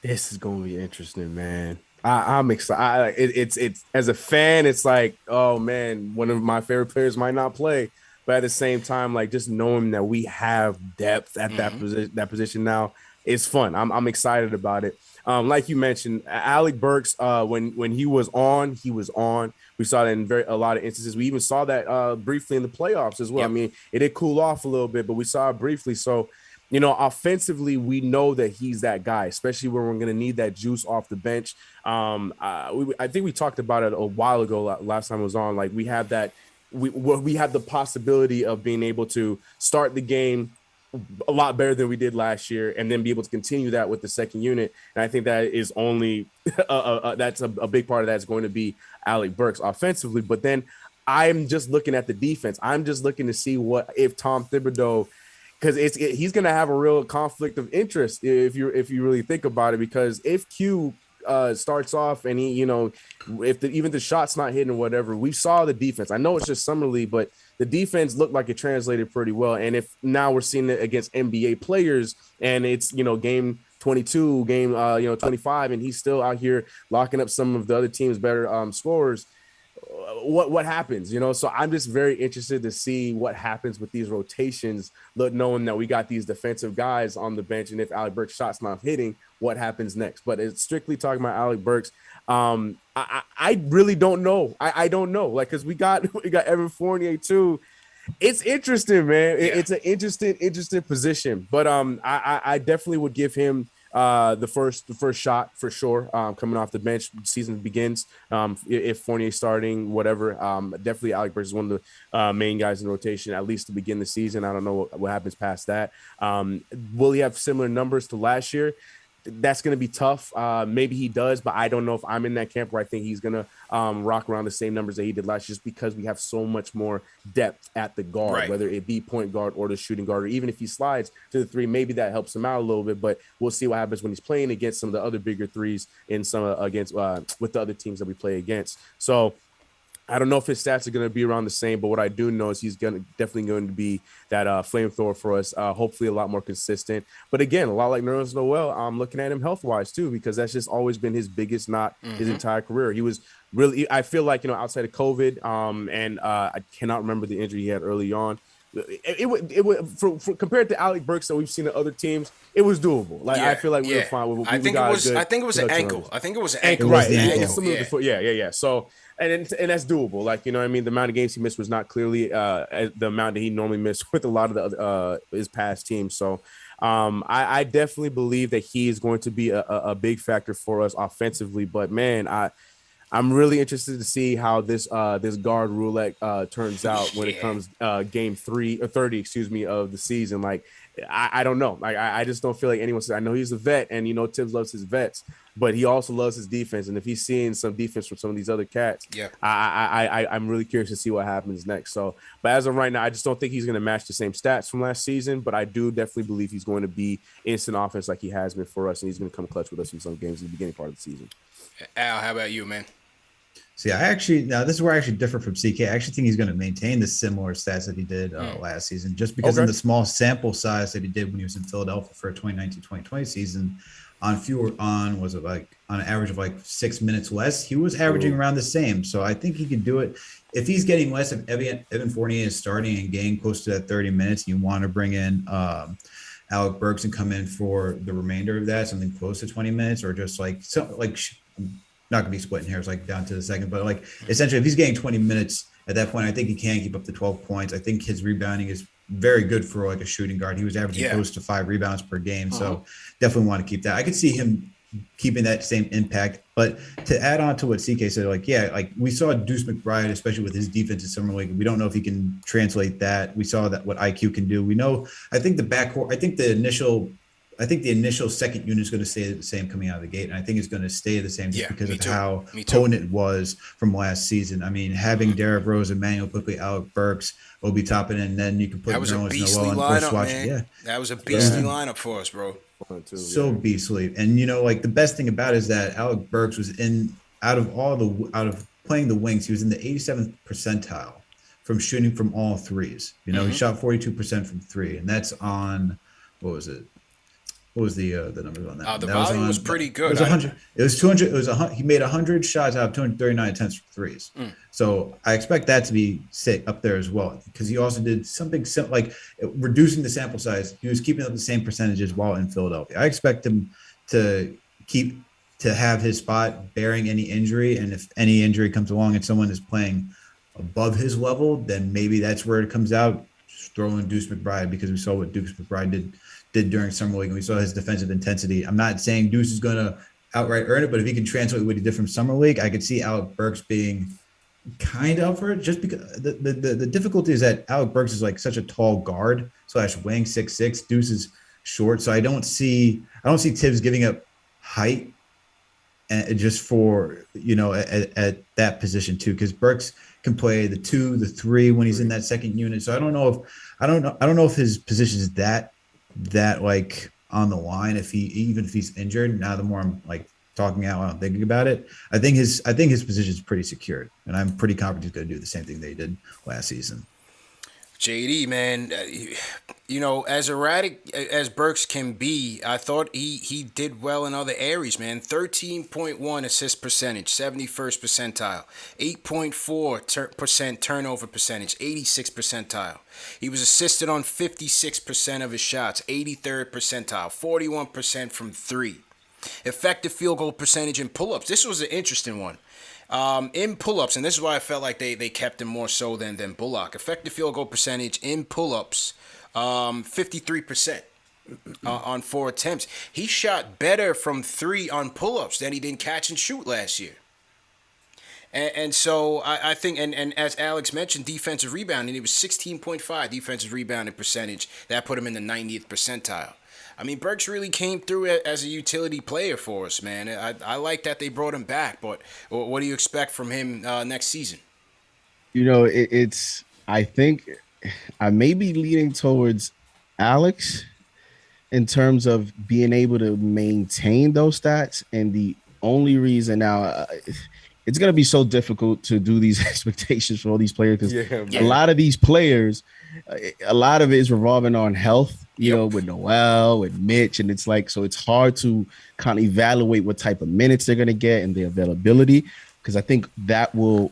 This is gonna be interesting, man. I'm excited. It's as a fan, it's like, oh man, one of my favorite players might not play, but at the same time, like just knowing that we have depth at that position now is fun. I'm excited about it. Like you mentioned, Alec Burks, when he was on, We saw that in a lot of instances. We even saw that briefly in the playoffs as well. Yep. I mean, it did cool off a little bit, but we saw it briefly. So, offensively, we know that he's that guy, especially when we're going to need that juice off the bench. I think we talked about it a while ago, last time I was on. Like we have that, we have the possibility of being able to start the game a lot better than we did last year, and then be able to continue that with the second unit. And I think that is only that's a big part of that is going to be Alec Burks offensively. But then I'm just looking at the defense. I'm just looking to see what if Tom Thibodeau, because he's going to have a real conflict of interest if you really think about it. Because if Q starts off and he, if even the shot's not hitting or whatever, we saw the defense. I know it's just summer league, but the defense looked like it translated pretty well. And if now we're seeing it against NBA players and it's, game 22, game, 25, and he's still out here locking up some of the other team's better scorers, what happens, So I'm just very interested to see what happens with these rotations, knowing that we got these defensive guys on the bench. And if Alec Burks' shot's not hitting, what happens next? But it's strictly talking about Alec Burks. I really don't know. I don't know. Like, cause we got Evan Fournier too. It's interesting, man. It's an interesting position, but I definitely would give him the first shot for sure. Coming off the bench, season begins. If Fournier's starting, whatever. Definitely Alec Burks is one of the main guys in rotation, at least to begin the season. I don't know what happens past that. Will he have similar numbers to last year? That's going to be tough. Maybe he does, but I don't know if I'm in that camp where I think he's going to rock around the same numbers that he did last year, just because we have so much more depth at the guard, whether it be point guard or the shooting guard, or even if he slides to the three, maybe that helps him out a little bit, but we'll see what happens when he's playing against some of the other bigger threes in some against with the other teams that we play against. So I don't know if his stats are going to be around the same, but what I do know is he's definitely going to be that flamethrower for us. Hopefully a lot more consistent. But again, a lot like Nerlens Noel, I'm looking at him health-wise too, because that's just always been his biggest knot his entire career. He was really, I feel like, outside of COVID, and I cannot remember the injury he had early on. It would for compared to Alec Burks that we've seen at other teams, it was doable. Like I feel like we were fine. I think it was an ankle. I think it was an ankle. Right. Ankle. Yeah. So and that's doable. Like, what I mean, the amount of games he missed was not clearly the amount that he normally missed with a lot of the his past teams. So I definitely believe that he is going to be a big factor for us offensively. But man, I'm really interested to see how this guard roulette turns out when it comes game 30 of the season. Like, I don't know. Like, I just don't feel like anyone says. I know he's a vet, and Tibbs loves his vets, but he also loves his defense. And if he's seeing some defense from some of these other cats, I'm really curious to see what happens next. So, but as of right now, I just don't think he's going to match the same stats from last season. But I do definitely believe he's going to be instant offense like he has been for us, and he's going to come clutch with us in some games in the beginning part of the season. Al, how about you, man? See, now this is where I actually differ from CK. I actually think he's going to maintain the similar stats that he did last season, just because of the small sample size that he did when he was in Philadelphia for a 2019-2020 season. On an average of like 6 minutes less, he was averaging around the same. So I think he could do it. If he's getting less, if Evan Fournier is starting and getting close to that 30 minutes, and you want to bring in Alec Burks and come in for the remainder of that, something close to 20 minutes, or just not going to be splitting hairs like down to the second, but like essentially if he's getting 20 minutes at that point, I think he can keep up the 12 points. I think his rebounding is very good for like a shooting guard. He was averaging close to 5 rebounds per game. So definitely want to keep that. I could see him keeping that same impact, but to add on to what CK said, like we saw Deuce McBride, especially with his defense in summer league. We don't know if he can translate that. We saw that what IQ can do. We know, I think the backcourt, I think the initial second unit is going to stay the same coming out of the gate. And I think it's going to stay the same just because of how potent it was from last season. I mean, having Derrick Rose, Emmanuel Quickly, Alec Burks, Obi Toppin, and then you can put Nerlens Noel and Chris Watch. Yeah, that was a beastly lineup for us, bro. So beastly. And, like the best thing about it is that Alec Burks was out of playing the wings, he was in the 87th percentile from shooting from all threes. He shot 42% from three, and that's on, what was it? What was the numbers on that? The volume was pretty good. It was 100. It was 200. He made 100 shots out of 239 attempts for threes. So I expect that to be up there as well, because he also did something like reducing the sample size. He was keeping up the same percentages while in Philadelphia. I expect him to have his spot bearing any injury, and if any injury comes along and someone is playing above his level, then maybe that's where it comes out. Just throw in Deuce McBride, because we saw what Deuce McBride did during summer league, and we saw his defensive intensity. I'm not saying Deuce is going to outright earn it, but if he can translate what he did from summer league, I could see Alec Burks being kind of up for it, just because the difficulty is that Alec Burks is like such a tall guard / wing, 6'6". Deuce is short, so I don't see Tibbs giving up height and just for at that position too, because Burks can play the 2, the 3 when he's in that second unit. So I don't know if his position is that like on the line, even if he's injured. Now the more I'm like talking out loud, I'm thinking about it, I think his position is pretty secured, and I'm pretty confident he's going to do the same thing they did last season. JD, man, as erratic as Burks can be, I thought he did well in other areas, man. 13.1 assist percentage, 71st percentile. 8.4% turnover percentage, 86th percentile. He was assisted on 56% of his shots, 83rd percentile, 41% from 3. Effective field goal percentage in pull-ups. This was an interesting one. In pull-ups, and this is why I felt like they kept him more so than Bullock. Effective field goal percentage in pull-ups, 53%. on 4 attempts. He shot better from 3 on pull-ups than he did catch and shoot last year. And so I think, and as Alex mentioned, defensive rebounding, he was 16.5 defensive rebounding percentage. That put him in the 90th percentile. I mean, Burks really came through as a utility player for us, man. I like that they brought him back, but what do you expect from him next season? You know, it's. I think I may be leaning towards Alex in terms of being able to maintain those stats, and the only reason now. It's going to be so difficult to do these expectations for all these players because a lot of these players, a lot of it is revolving on health, you know, with Noel, with Mitch. And it's like, so it's hard to kind of evaluate what type of minutes they're going to get and their availability, because I think that will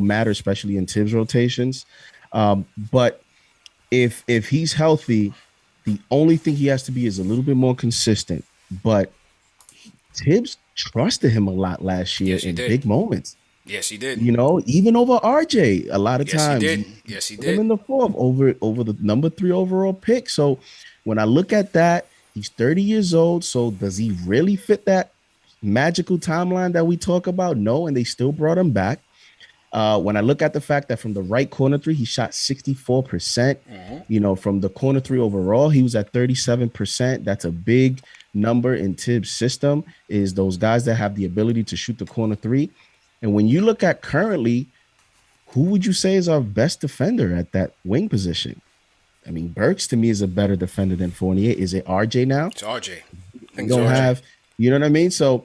matter, especially in Tibbs rotations. But if he's healthy, the only thing he has to be is a little bit more consistent. But Tibbs trusted him a lot last year in big moments. Yes, he did. You know, even over RJ, a lot of times. Yes, he did. Him in the fourth over the number 3 overall pick. So when I look at that, he's 30 years old. So does he really fit that magical timeline that we talk about? No, and they still brought him back. When I look at the fact that from the right corner 3, he shot 64%. You know, from the corner 3 overall, he was at 37%. That's a big number in Tibbs' system, is those guys that have the ability to shoot the corner 3. And when you look at currently, who would you say is our best defender at that wing position? I mean, Burks to me is a better defender than Fournier. Is it RJ now? It's RJ. You don't have, you know what I mean? So,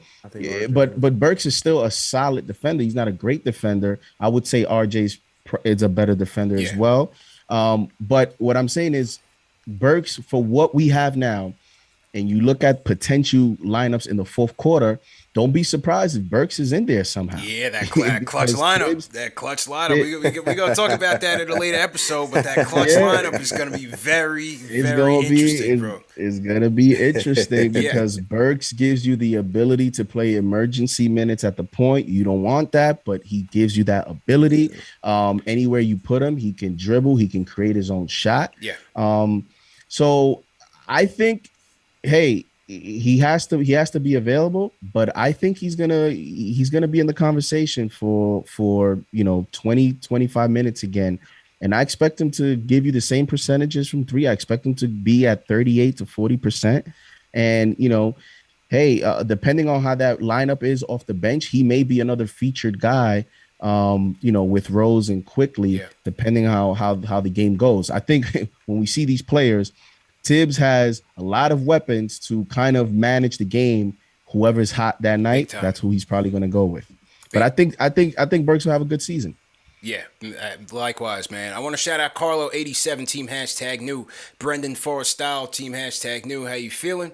but Burks is still a solid defender. He's not a great defender. I would say RJ is a better defender as well. But what I'm saying is Burks, for what we have now, and you look at potential lineups in the fourth quarter, don't be surprised if Burks is in there somehow. Yeah, that clutch lineup. We're going to talk about that in a later episode, but that clutch lineup is going to be very interesting, bro. It's going to be interesting because Burks gives you the ability to play emergency minutes at the point. You don't want that, but he gives you that ability. Anywhere you put him, he can dribble. He can create his own shot. Yeah. So I think, hey, he has to be available, but I think he's gonna be in the conversation for 20-25 minutes again, and I expect him to give you the same percentages from 3. I expect him to be at 38 to 40%, and depending on how that lineup is off the bench, he may be another featured guy. With Rose and Quickly, depending on how the game goes. I think when we see these players, Tibbs has a lot of weapons to kind of manage the game. Whoever's hot that night, that's who he's probably going to go with. But I think Burks will have a good season. Yeah, likewise, man. I want to shout out Carlo87, team #new. Brendan Forrest Style, team #new. How you feeling?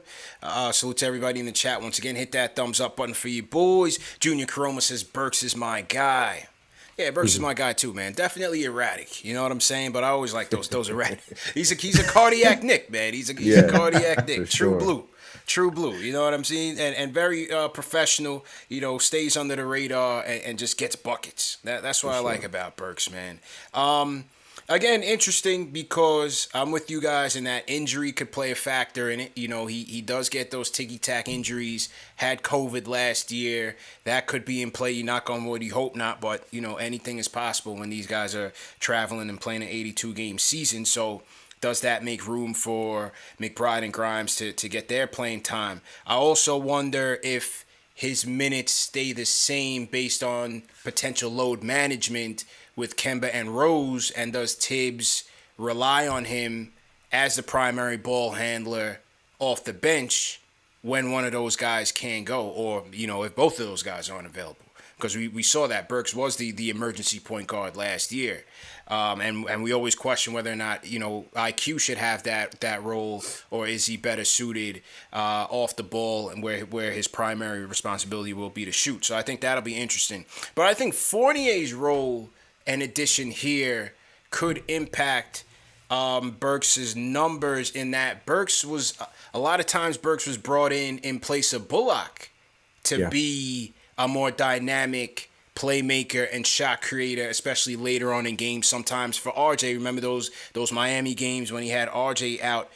Salute to everybody in the chat. Once again, hit that thumbs up button for you boys. Junior Caroma says Burks is my guy. Yeah, Burks is my guy too, man. Definitely erratic. You know what I'm saying? But I always like those erratic. He's a cardiac Nick, man. He's a cardiac Nick. True blue. True blue. You know what I'm saying? And very professional, stays under the radar and just gets buckets. That's what I like about Burks, man. Again, interesting because I'm with you guys in that injury could play a factor in it. He does get those ticky-tack injuries, had COVID last year. That could be in play. You knock on wood, you hope not, but, anything is possible when these guys are traveling and playing an 82-game season. So does that make room for McBride and Grimes to get their playing time? I also wonder if his minutes stay the same based on potential load management with Kemba and Rose, and does Tibbs rely on him as the primary ball handler off the bench when one of those guys can go, or, if both of those guys aren't available? Because we saw that Burks was the emergency point guard last year. And we always question whether or not, IQ should have that role, or is he better suited off the ball and where his primary responsibility will be to shoot. So I think that'll be interesting. But I think Fournier's role and addition here could impact Burks' numbers, in that Burks was brought in place of Bullock to be a more dynamic playmaker and shot creator, especially later on in games. Sometimes for RJ, remember those Miami games when he had RJ out.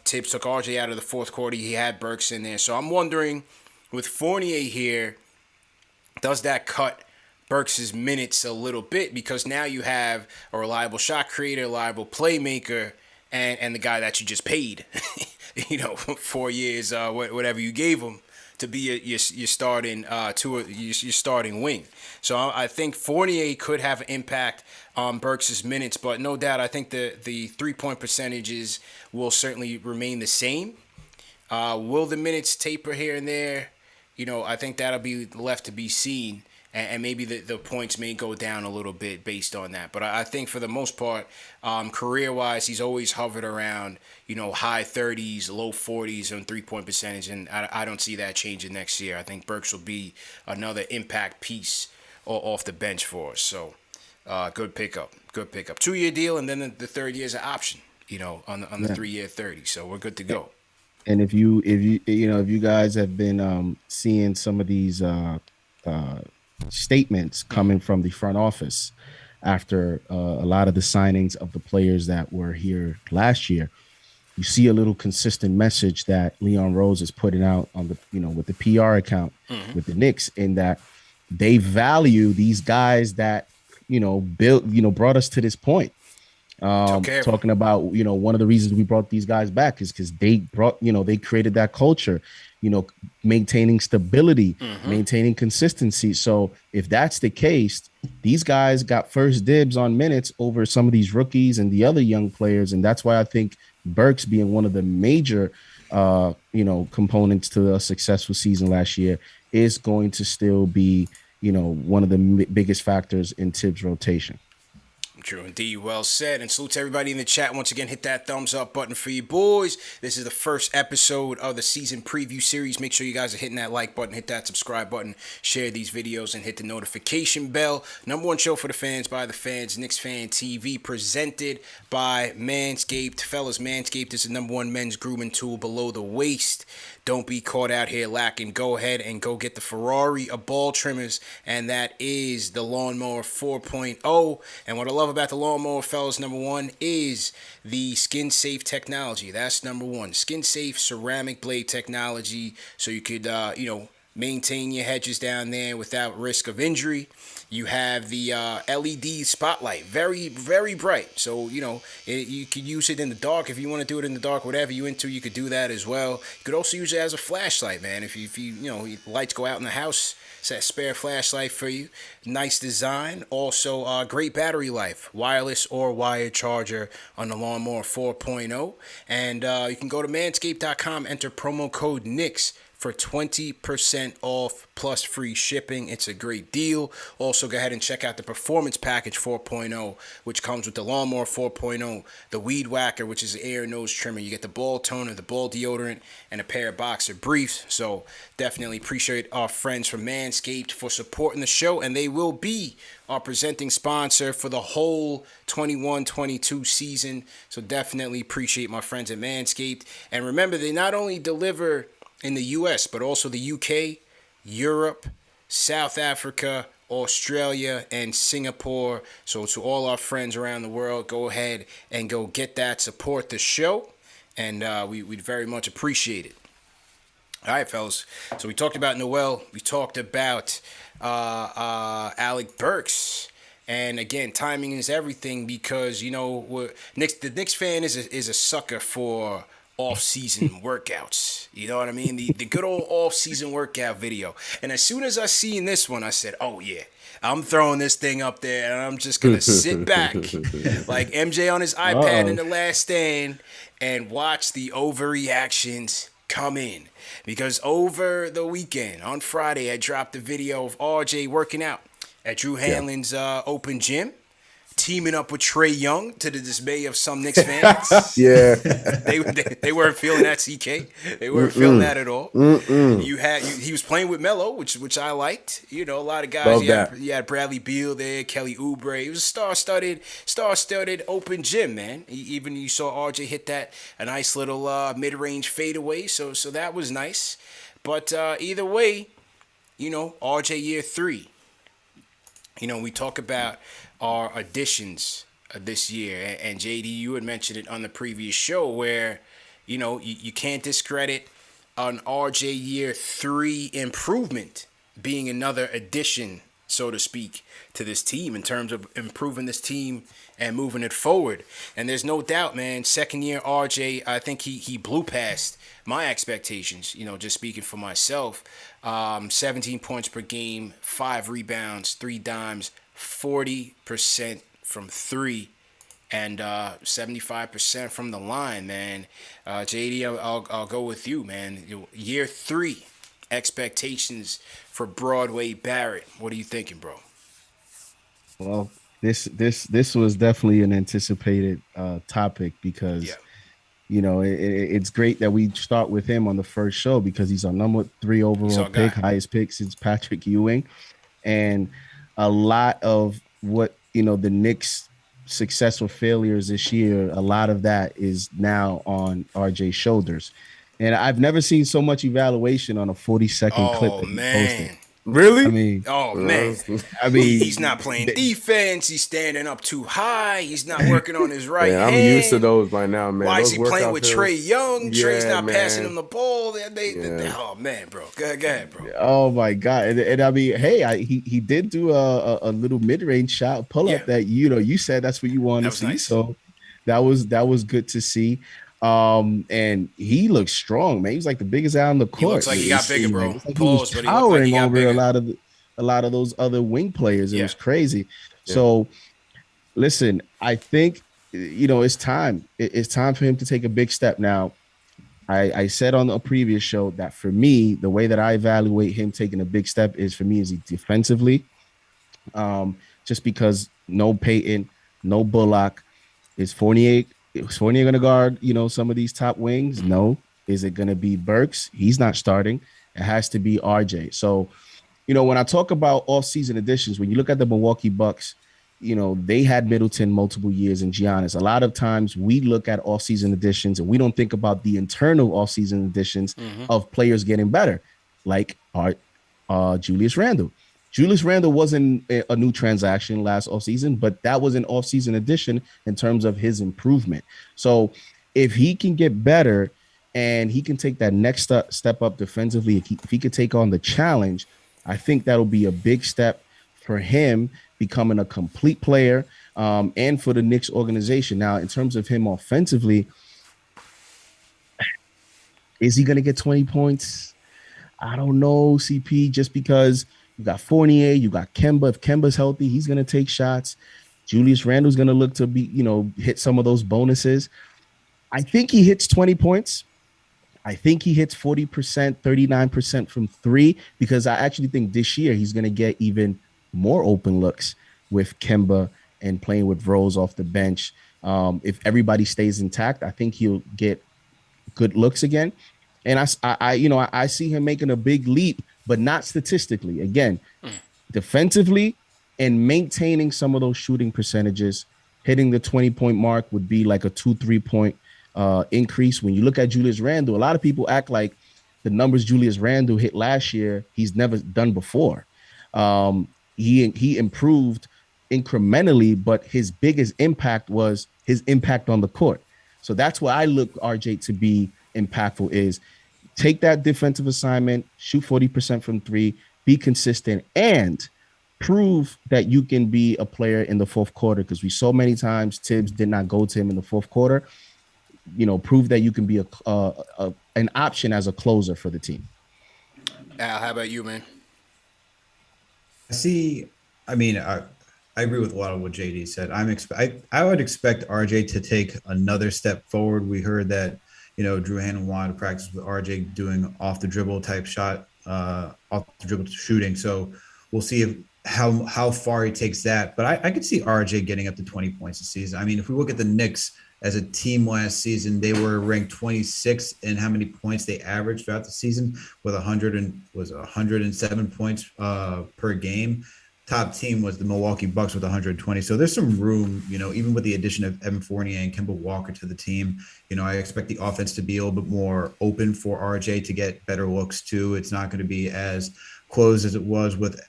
Tibbs took RJ out of the fourth quarter. He had Burks in there. So I'm wondering, with Fournier here, does that cut Burks' minutes a little bit? Because now you have a reliable shot creator, reliable playmaker, and the guy that you just paid, 4 years, whatever you gave him, to be your starting your starting wing. So I think Fournier could have an impact on Burks' minutes, but no doubt I think the 3-point percentages will certainly remain the same. Will the minutes taper here and there? I think that'll be left to be seen. And maybe the points may go down a little bit based on that. But I think for the most part, career-wise, he's always hovered around, high 30s, low 40s on 3-point percentage. And I don't see that changing next year. I think Burks will be another impact piece off the bench for us. So good pickup. 2-year deal, and then the third year is an option, on the 3-year 30. So we're good to go. And if you guys have been seeing some of these statements coming from the front office after a lot of the signings of the players that were here last year, you see a little consistent message that Leon Rose is putting out on the, with the PR account with the Knicks, in that they value these guys that, brought us to this point. Talking about, one of the reasons we brought these guys back is because they they created that culture, maintaining stability, maintaining consistency. So if that's the case, these guys got first dibs on minutes over some of these rookies and the other young players. And that's why I think Burks, being one of the major, components to a successful season last year, is going to still be, one of the biggest factors in Tibbs' rotation. True indeed. Well said. And salute to everybody in the chat. Once again, hit that thumbs up button for you boys. This is the first episode of the season preview series. Make sure you guys are hitting that like button, hit that subscribe button, share these videos, and hit the notification bell. Number one show for the fans, by the fans, KnicksFanTV, presented by Manscaped. Fellas, Manscaped is the number one men's grooming tool below the waist. Don't be caught out here lacking. Go ahead and go get the Ferrari of ball trimmers, and that is the Lawnmower 4.0. And what I love about the Lawnmower, fellas, number one, is the skin-safe technology. That's number one. Skin-safe ceramic blade technology, so you could, maintain your hedges down there without risk of injury. You have the LED spotlight, very, very bright. So, you could use it in the dark. If you want to do it in the dark, whatever you into, you could do that as well. You could also use it as a flashlight, man. If you lights go out in the house, it's that spare flashlight for you. Nice design. Also, great battery life. Wireless or wired charger on the Lawnmower 4.0. And you can go to manscaped.com, enter promo code Knicks for 20% off plus free shipping. It's a great deal. Also, go ahead and check out the Performance Package 4.0, which comes with the Lawnmower 4.0, the Weed Whacker, which is an air nose trimmer. You get the ball toner, the ball deodorant, and a pair of boxer briefs. So definitely appreciate our friends from Manscaped for supporting the show, and they will be our presenting sponsor for the whole 21-22 season. So definitely appreciate my friends at Manscaped. And remember, they not only deliver in the U.S., but also the UK, Europe, South Africa, Australia, and Singapore. So to all our friends around the world, go ahead and go get that. Support the show, and we'd very much appreciate it. All right, fellas. So we talked about Noel. We talked about Alec Burks. And again, timing is everything, because, the Knicks fan is a sucker for off-season workouts. You know what I mean? The good old off-season workout video. And as soon as I seen this one, I said, oh, yeah, I'm throwing this thing up there, and I'm just going to sit back like MJ on his iPad in The Last Stand and watch the overreactions come in. Because over the weekend, on Friday, I dropped a video of RJ working out at Drew Hanlon's open gym, teaming up with Trae Young, to the dismay of some Knicks fans. Yeah. They weren't feeling that, CK. They weren't feeling that at all. He was playing with Melo, which I liked. A lot of guys. You had Bradley Beal there, Kelly Oubre. It was a star-studded open gym, man. Even you saw RJ hit a nice little mid-range fadeaway. So that was nice. But either way, RJ year 3. we talk about our additions this year, and JD, you had mentioned it on the previous show where, you can't discredit an RJ year 3 improvement being another addition, so to speak, to this team in terms of improving this team and moving it forward. And there's no doubt, man, second year RJ, I think he blew past my expectations, just speaking for myself. 17 points per game, 5 rebounds, 3 dimes, 40% from 3, and 75% from the line, man. JD, I'll go with you, man. Year 3 expectations for Broadway Barrett. What are you thinking, bro? Well, this was definitely an anticipated topic because it's great that we start with him on the first show because he's our number 3 overall pick, highest pick since Patrick Ewing, and a lot of what the Knicks' successful failures this year, a lot of that is now on RJ's shoulders. And I've never seen so much evaluation on a 40-second clip that he posted. Really? I mean, he's not playing defense. He's standing up too high. He's not working on his right hand. I'm used to those by now, man. Why is those he playing with Trae Young? Yeah, Trae's not man. passing him the ball. Oh man, bro. Go ahead, bro. Oh my God! And I mean, hey, he did do a little mid-range shot pull up that you said that's what you wanted to see. Nice. So that was good to see. And he looks strong, man. He's like the biggest guy on the court. He looks like he got bigger, bro. Like he was towering over a lot of those other wing players. It was crazy. Yeah. So listen, I think it's time. It's time for him to take a big step. Now, I said on a previous show that for me, the way that I evaluate him taking a big step is he defensively. Just because no Peyton, no Bullock, is Fournier going to guard, some of these top wings? No. Is it going to be Burks? He's not starting. It has to be RJ. So, when I talk about off-season additions, when you look at the Milwaukee Bucks, they had Middleton multiple years and Giannis. A lot of times we look at off-season additions and we don't think about the internal off-season additions of players getting better, like Julius Randle. Julius Randle wasn't a new transaction last offseason, but that was an offseason addition in terms of his improvement. So if he can get better and he can take that next step up defensively, if he could take on the challenge, I think that'll be a big step for him becoming a complete player and for the Knicks organization. Now, in terms of him offensively, is he going to get 20 points? I don't know, CP, just because you got Fournier, you got Kemba. If Kemba's healthy, he's going to take shots. Julius Randle's going to look to be, hit some of those bonuses. I think he hits 20 points. I think he hits 40%, 39% from 3, because I actually think this year he's going to get even more open looks with Kemba and playing with Rose off the bench. If everybody stays intact, I think he'll get good looks again. And I see him making a big leap, but not statistically. Again, defensively and maintaining some of those shooting percentages, hitting the 20-point mark would be like a 2-3 point increase. When you look at Julius Randle, a lot of people act like the numbers Julius Randle hit last year, he's never done before. He improved incrementally, but his biggest impact was his impact on the court. So that's why I look RJ to be impactful, is take that defensive assignment, shoot 40% from 3, be consistent, and prove that you can be a player in the fourth quarter, because we saw many times Tibbs did not go to him in the fourth quarter. Prove that you can be an option as a closer for the team. Al, how about you, man? I agree with a lot of what JD said. I would expect RJ to take another step forward. We heard that, Drew Hannon wanted to practice with RJ doing off the dribble type shot, off the dribble shooting. So we'll see how far he takes that. But I could see RJ getting up to 20 points a season. I mean, if we look at the Knicks as a team last season, they were ranked 26 in how many points they averaged throughout the season, with 107 points per game. Top team was the Milwaukee Bucks with 120. So there's some room, even with the addition of Evan Fournier and Kemba Walker to the team. I expect the offense to be a little bit more open for RJ to get better looks too. It's not going to be as close as it was with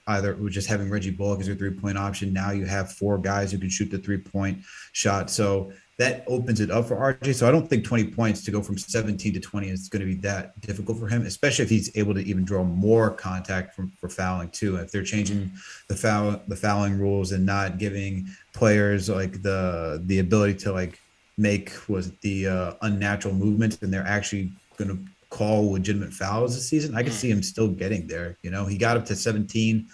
just having Reggie Bullock as your 3-point option. Now you have 4 guys who can shoot the 3-point shot. So that opens it up for RJ. So I don't think 20 points to go from 17 to 20 is going to be that difficult for him, especially if he's able to even draw more contact for fouling too. If they're changing the fouling rules and not giving players like the ability to like make the unnatural movement, and they're actually going to call legitimate fouls this season, I could see him still getting there. You know, he got up to 17.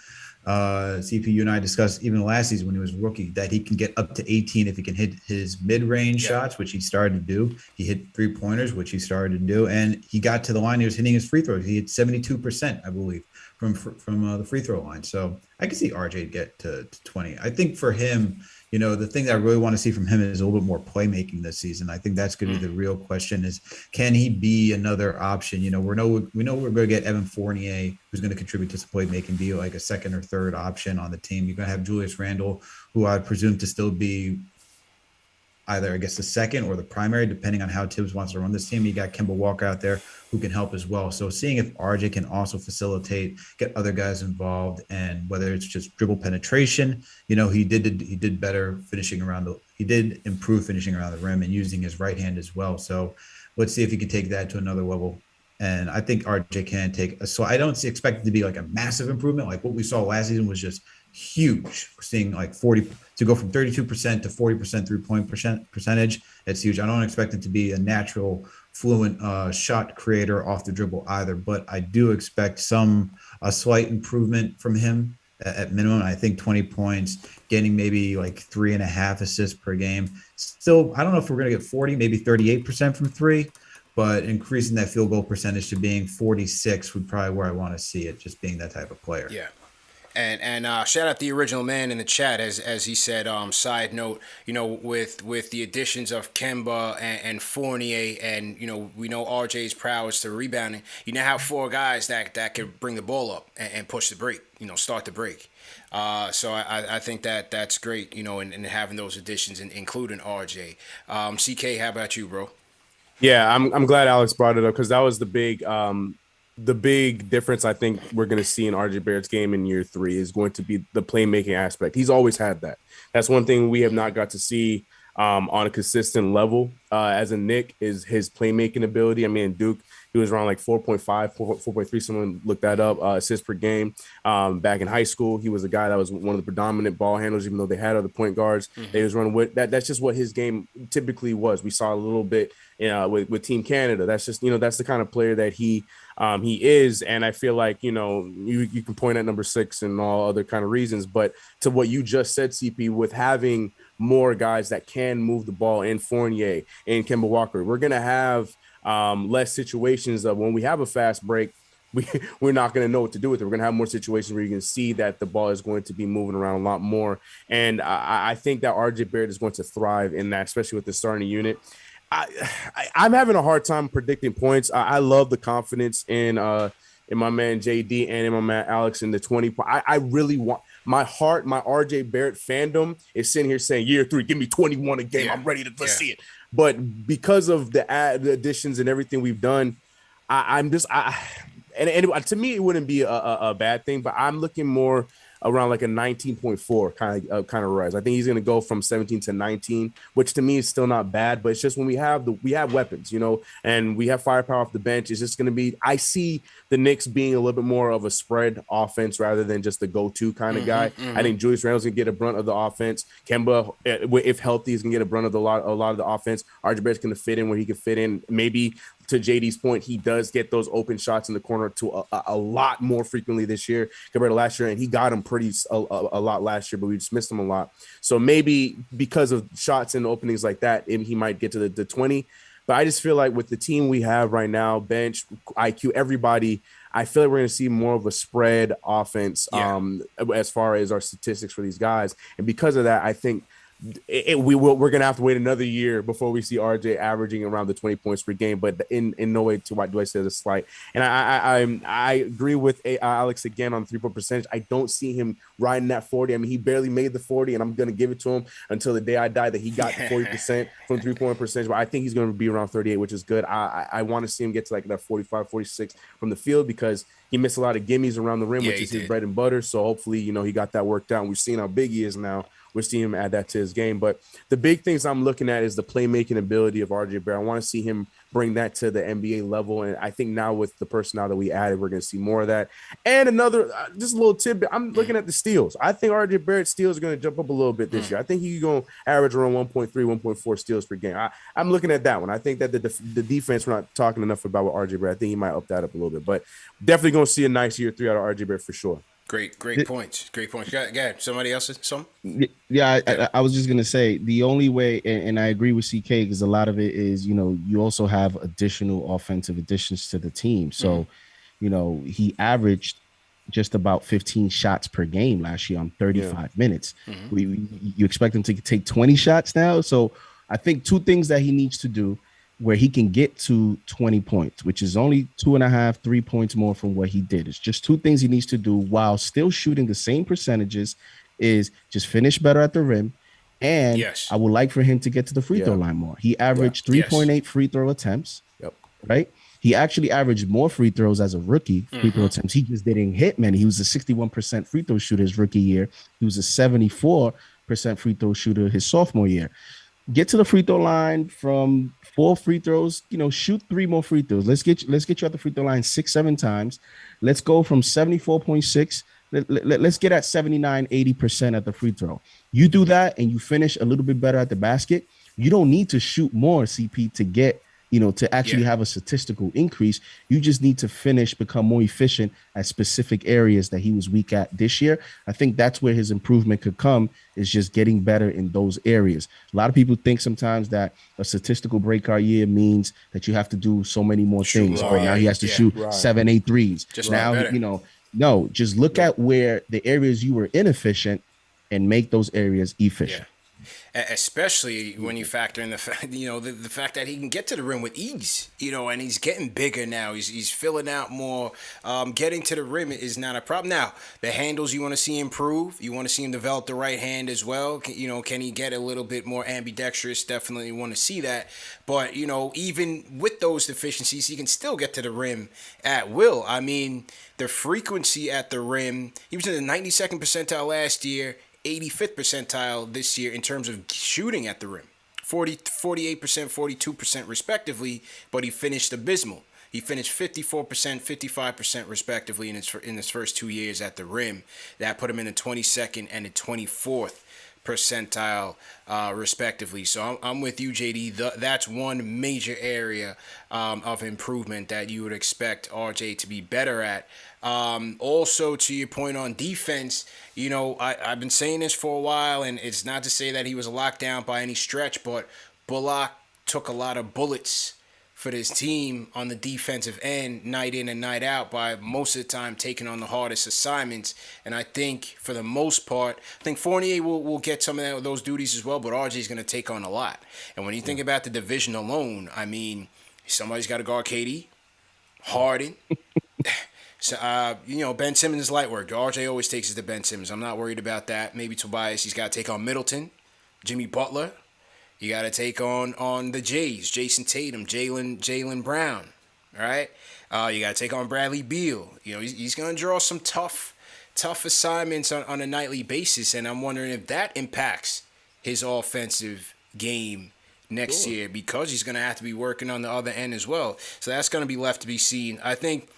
CPU and I discussed even last season when he was rookie that he can get up to 18 if he can hit his mid-range shots, which he started to do. He hit 3-pointers, which he started to do, and he got to the line. He was hitting his free throws. He hit 72%, I believe, from the free throw line. So I can see RJ get to 20. I think for him, you know, the thing that I really want to see from him is a little bit more playmaking this season. I think that's going to be the real question: is can he be another option? You know, we know we're going to get Evan Fournier, who's going to contribute to some playmaking, be like a second or third option on the team. You're going to have Julius Randle, who I presume to still be either, I guess, the second or the primary, depending on how Tibbs wants to run this team. You got Kemba Walker out there who can help as well. So seeing if RJ can also facilitate, get other guys involved, and whether it's just dribble penetration, you know, he did better finishing he did improve finishing around the rim and using his right hand as well. So let's see if he can take that to another level. And I think RJ can so I don't expect it to be like a massive improvement. Like what we saw last season was just huge. We're seeing like 40 to go from 32% to 40% 3-point percentage. It's huge. I don't expect it to be a natural fluent shot creator off the dribble either, but I do expect a slight improvement from him at minimum. I think 20 points, getting maybe like 3.5 assists per game. Still, I don't know if we're going to get 40, maybe 38% from 3, but increasing that field goal percentage to being 46 would probably where I want to see it, just being that type of player. Yeah. And shout out the original man in the chat as he said. Side note, you know, with the additions of Kemba and Fournier, and you know we know RJ's prowess to rebounding. You now have 4 guys that could bring the ball up and push the break. You know, start the break. So I think that's great. You know, and having those additions, including RJ. CK, how about you, bro? Yeah, I'm glad Alex brought it up because that was the big difference I think we're going to see in RJ Barrett's game in year 3 is going to be the playmaking aspect. He's always had that. That's one thing we have not got to see on a consistent level as a Knick is his playmaking ability. I mean, Duke, he was around like 4.5, 4.3. Someone looked that up, assists per game. Back in high school, he was a guy that was one of the predominant ball handlers, even though they had other point guards. They was running with that. That's just what his game typically was. We saw a little bit with Team Canada. That's just, you know, that's the kind of player that he is. And I feel like, you know, you can point at number 6 and all other kind of reasons, but to what you just said, CP, with having more guys that can move the ball in Fournier and Kemba Walker, we're going to have less situations of when we have a fast break, we're not going to know what to do with it. We're going to have more situations where you can see that the ball is going to be moving around a lot more. And I think that RJ Barrett is going to thrive in that, especially with the starting unit. I'm having a hard time predicting points. I love the confidence in my man JD and in my man Alex in the 20. I really want my RJ Barrett fandom is sitting here saying year 3, give me 21 a game. Yeah. I'm ready to see it. But because of the additions and everything we've done, and to me it wouldn't be a bad thing. But I'm looking more around like a 19.4 kind of rise. I think he's going to go from 17 to 19, which to me is still not bad, but it's just when we have weapons, you know, and we have firepower off the bench, it's just going to be, I see the Knicks being a little bit more of a spread offense rather than just the go-to kind of guy. I think Julius Randle's going to get a brunt of the offense. Kemba, if healthy, is going to get a brunt of a lot of the offense. RJ Barrett's going to fit in where he can fit in. Maybe to JD's point, he does get those open shots in the corner to a lot more frequently this year compared to last year, and he got them a lot last year, but we just missed him a lot. So maybe because of shots and openings like that, he might get to the 20. But I just feel like with the team we have right now, bench, IQ, everybody, I feel like we're going to see more of a spread offense as far as our statistics for these guys. And because of that, I think we're going to have to wait another year before we see RJ averaging around the 20 points per game, but in no way do I say this slight. And I agree with Alex again on the 3-point percentage. I don't see him riding that 40. I mean, he barely made the 40, and I'm going to give it to him until the day I die that he got the 40% from 3-point percentage. But I think he's going to be around 38, which is good. I want to see him get to like that 45, 46 from the field because he missed a lot of gimmies around the rim, which is his bread and butter. So hopefully, he got that worked out. And we've seen how big he is now. We're seeing him add that to his game. But the big things I'm looking at is the playmaking ability of RJ Barrett. I want to see him bring that to the NBA level. And I think now with the personnel that we added, we're going to see more of that. And another, just a little tidbit, I'm looking at the steals. I think RJ Barrett's steals are going to jump up a little bit this year. I think he's going to average around 1.3, 1.4 steals per game. I'm looking at that one. I think that the defense, we're not talking enough about with RJ Barrett. I think he might up that up a little bit. But definitely going to see a nice year 3 out of RJ Barrett for sure. Great points. Great points. Go ahead. Somebody else? Some? Yeah, I was just gonna say the only way, and I agree with CK because a lot of it is, you also have additional offensive additions to the team. So, he averaged just about 15 shots per game last year on 35 minutes. You expect him to take 20 shots now. So I think 2 things that he needs to do where he can get to 20 points, which is only 2.5, 3 points more from what he did. It's just 2 things he needs to do while still shooting the same percentages is just finish better at the rim. And I would like for him to get to the free throw line more. He averaged 3.8 free throw attempts, right? He actually averaged more free throws as a rookie, free throw attempts. He just didn't hit many. He was a 61% free throw shooter his rookie year. He was a 74% free throw shooter his sophomore year. Get to the free throw line from 4 free throws, shoot 3 more free throws. Let's get you at the free throw line 6-7 times. Let's go from 74.6. Let's get at 79, 80% at the free throw. You do that and you finish a little bit better at the basket. You don't need to shoot more, CP, to get, to actually have a statistical increase. You just need to become more efficient at specific areas that he was weak at this year. I think that's where his improvement could come, is just getting better in those areas. A lot of people think sometimes that a statistical breakout year means that you have to do so many more things. Right now he has to shoot 7, 8 threes. Just now, no, just look at where the areas you were inefficient and make those areas efficient. Especially when you factor in the fact, the fact that he can get to the rim with ease, and he's getting bigger now. He's filling out more. Getting to the rim is not a problem. Now, the handles you want to see improve. You want to see him develop the right hand as well. Can he get a little bit more ambidextrous? Definitely want to see that. But, even with those deficiencies, he can still get to the rim at will. I mean, the frequency at the rim, he was in the 92nd percentile last year, 85th percentile this year in terms of shooting at the rim. 48%, 42% respectively, but he finished abysmal. He finished 54%, 55% respectively in his first 2 years at the rim. That put him in the 22nd and the 24th percentile respectively. So I'm with you, JD. That's one major area of improvement that you would expect RJ to be better at. Also, to your point on defense, I've been saying this for a while, and it's not to say that he was a lockdown by any stretch, but Bullock took a lot of bullets for this team on the defensive end, night in and night out, by most of the time taking on the hardest assignments. And I think for the most part, I think Fournier will get some of those duties as well, but RJ is going to take on a lot. And when you think about the division alone, I mean, somebody's got to guard KD, Harden. So, Ben Simmons is light work. RJ always takes it to Ben Simmons. I'm not worried about that. Maybe Tobias, he's got to take on Middleton, Jimmy Butler. You got to take on the Jays, Jason Tatum, Jaylen Brown, all right? You got to take on Bradley Beal. He's going to draw some tough assignments on a nightly basis, and I'm wondering if that impacts his offensive game next year, because he's going to have to be working on the other end as well. So that's going to be left to be seen. I think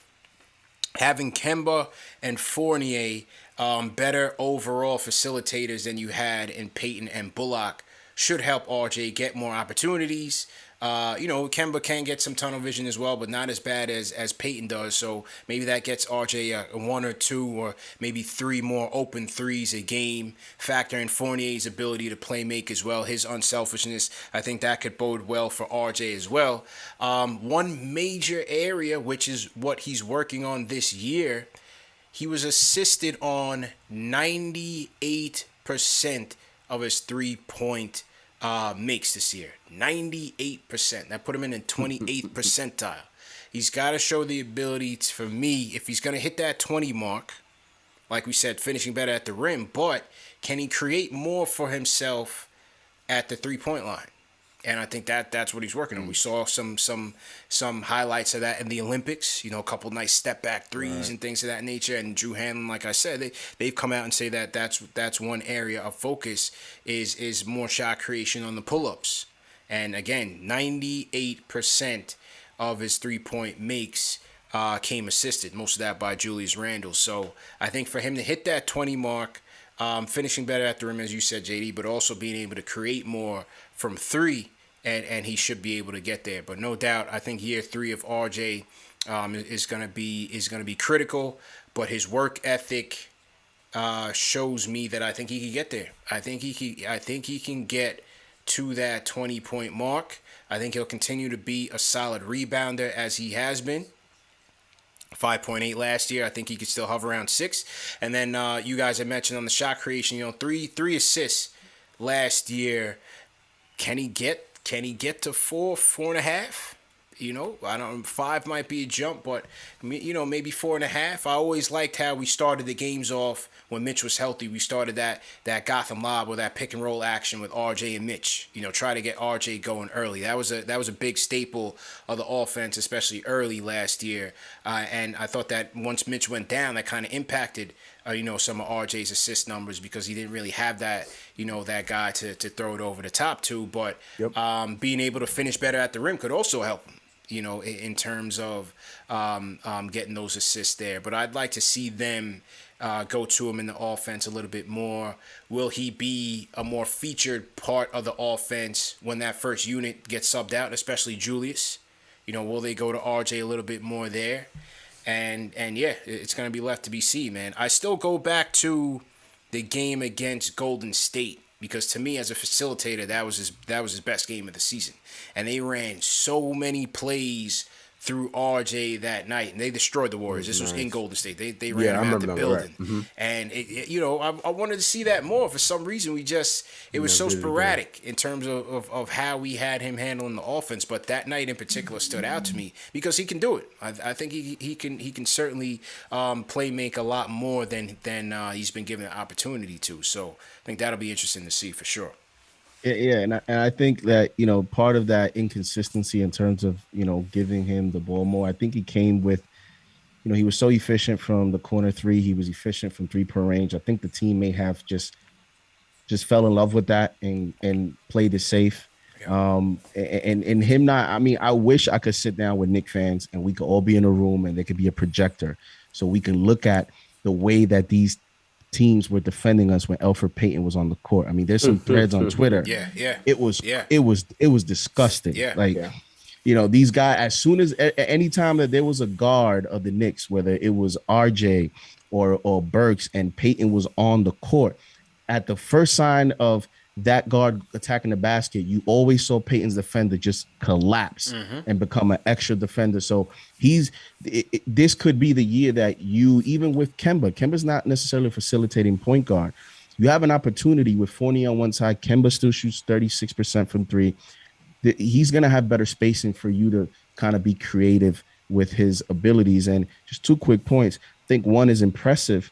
having Kemba and Fournier better overall facilitators than you had in Peyton and Bullock should help RJ get more opportunities. Kemba can get some tunnel vision as well, but not as bad as Peyton does. So maybe that gets RJ a 1 or 2 or maybe 3 more open threes a game. Factor in Fournier's ability to play make as well, his unselfishness. I think that could bode well for RJ as well. One major area, which is what he's working on this year, he was assisted on 98% of his 3-point makes this year. 98%. That put him in the 28th percentile. He's got to show the ability for me, if he's going to hit that 20 mark, like we said, finishing better at the rim, but can he create more for himself at the 3-point line? And I think that's what he's working on. We saw some highlights of that in the Olympics. You know, a couple nice step back threes and things of that nature. And Drew Hanlon, like I said, they've come out and say that that's one area of focus is more shot creation on the pull ups. And again, 98% of his 3-point makes came assisted. Most of that by Julius Randle. So I think for him to hit that 20 mark. Finishing better at the rim, as you said, JD, but also being able to create more from 3, and he should be able to get there. But no doubt, I think year 3 of RJ is gonna be critical. But his work ethic shows me that I think he can get there. I think he can get to that 20-point mark. I think he'll continue to be a solid rebounder as he has been. 5.8 last year. I think he could still hover around 6. And then you guys had mentioned on the shot creation, you know, three assists last year. Can he get to 4.5? You know, I don't. 5 might be a jump, but you know, maybe 4.5. I always liked how we started the games off when Mitch was healthy. We started that Gotham lob or that pick and roll action with RJ and Mitch. You know, try to get RJ going early. That was a big staple of the offense, especially early last year. And I thought that once Mitch went down, that kind of impacted you know, some of RJ's assist numbers because he didn't really have that, you know, that guy to throw it over the top to. But being able to finish better at the rim could also help him, you know, in terms of getting those assists there. But I'd like to see them go to him in the offense a little bit more. Will he be a more featured part of the offense when that first unit gets subbed out, especially Julius? You know, will they go to RJ a little bit more there? And yeah, it's going to be left to be seen, man. I still go back to the game against Golden State because to me as a facilitator, that was his best game of the season. And they ran so many plays through RJ that night, and they destroyed the Warriors. This was in Golden State. They ran them out the building. Right. And, you know, I wanted to see that more. For some reason, it was so sporadic in terms of how we had him handling the offense. But that night in particular stood out to me because he can do it. I think he can certainly play make a lot more than he's been given the opportunity to. So I think that'll be interesting to see for sure. Yeah, and I think that, you know, part of that inconsistency in terms of, you know, giving him the ball more, I think he came with, you know, he was so efficient from the corner 3. He was efficient from 3-point range. I think the team may have just fell in love with that and played it safe. Yeah. And him not, I mean, I wish I could sit down with Knicks fans and we could all be in a room and there could be a projector so we can look at the way that these teams were defending us when Elfrid Payton was on the court. I mean, there's some threads on Twitter. Yeah. It was disgusting. Yeah. You know, these guys, as soon as any time that there was a guard of the Knicks, whether it was RJ or Burks and Payton was on the court, at the first sign of that guard attacking the basket, you always saw Payton's defender just collapse and become an extra defender. So this could be the year that you, even with Kemba's not necessarily facilitating point guard. You have an opportunity with Fournier on one side. Kemba still shoots 36% from 3. He's going to have better spacing for you to kind of be creative with his abilities. And just 2 quick points. I think one is impressive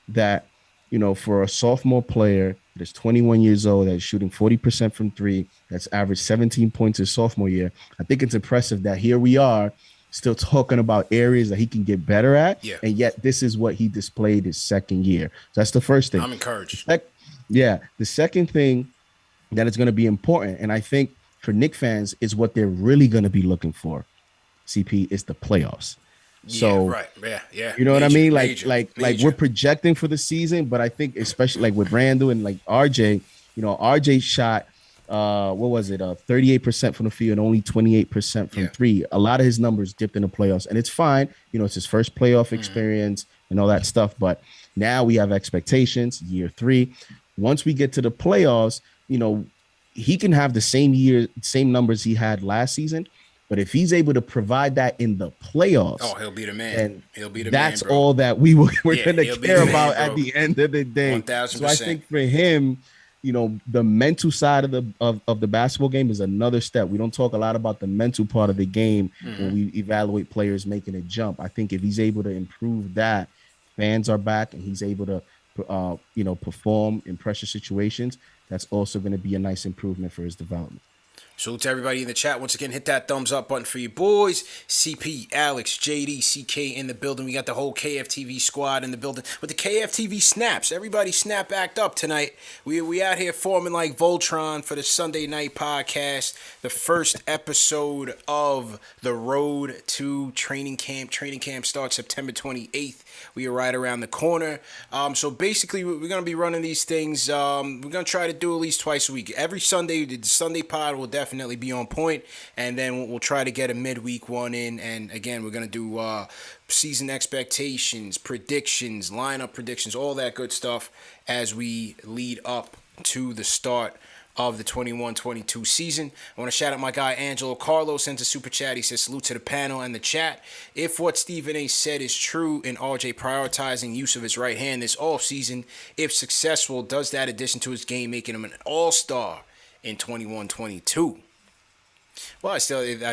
that, you know, for a sophomore player that's 21 years old, that's shooting 40% from 3, that's averaged 17 points his sophomore year. I think it's impressive that here we are still talking about areas that he can get better at. Yeah. And yet this is what he displayed his second year. So that's the first thing. I'm encouraged. The second thing that is going to be important, and I think for Knicks fans is what they're really going to be looking for, CP, is the playoffs. So, yeah. You know what I mean? Like we're projecting for the season, but I think especially like with Randle and like RJ, you know, RJ shot, 38% from the field and only 28% from 3. A lot of his numbers dipped in the playoffs, and it's fine. You know, it's his first playoff experience and all that stuff. But now we have expectations, year 3. Once we get to the playoffs, you know, he can have the same numbers he had last season. But if he's able to provide that in the playoffs, he'll be the man. That's all that we're going to care about at the end of the day. 1,000%. So I think for him, you know, the mental side of the basketball game is another step. We don't talk a lot about the mental part of the game when we evaluate players making a jump. I think if he's able to improve that, fans are back and he's able to, perform in pressure situations, that's also going to be a nice improvement for his development. Salute to everybody in the chat. Once again, hit that thumbs up button for your boys. CP, Alex, JD, CK in the building. We got the whole KFTV squad in the building with the KFTV snaps. Everybody snap act up tonight. We out here forming like Voltron for the Sunday night podcast. The first episode of the road to training camp. Training camp starts September 28th. We are right around the corner. So basically, we're going to be running these things. We're going to try to do at least twice a week. Every Sunday, the Sunday pod will definitely be on point, and then we'll try to get a midweek one in. And again, we're going to do season expectations, predictions, lineup predictions, all that good stuff as we lead up to the start of the 21-22 season. I want to shout out my guy Angelo Carlos, sends a super chat. He says, salute to the panel and the chat. If what Stephen A said is true in RJ prioritizing use of his right hand this offseason, if successful, does that addition to his game making him an all-star in 21-22? Well, I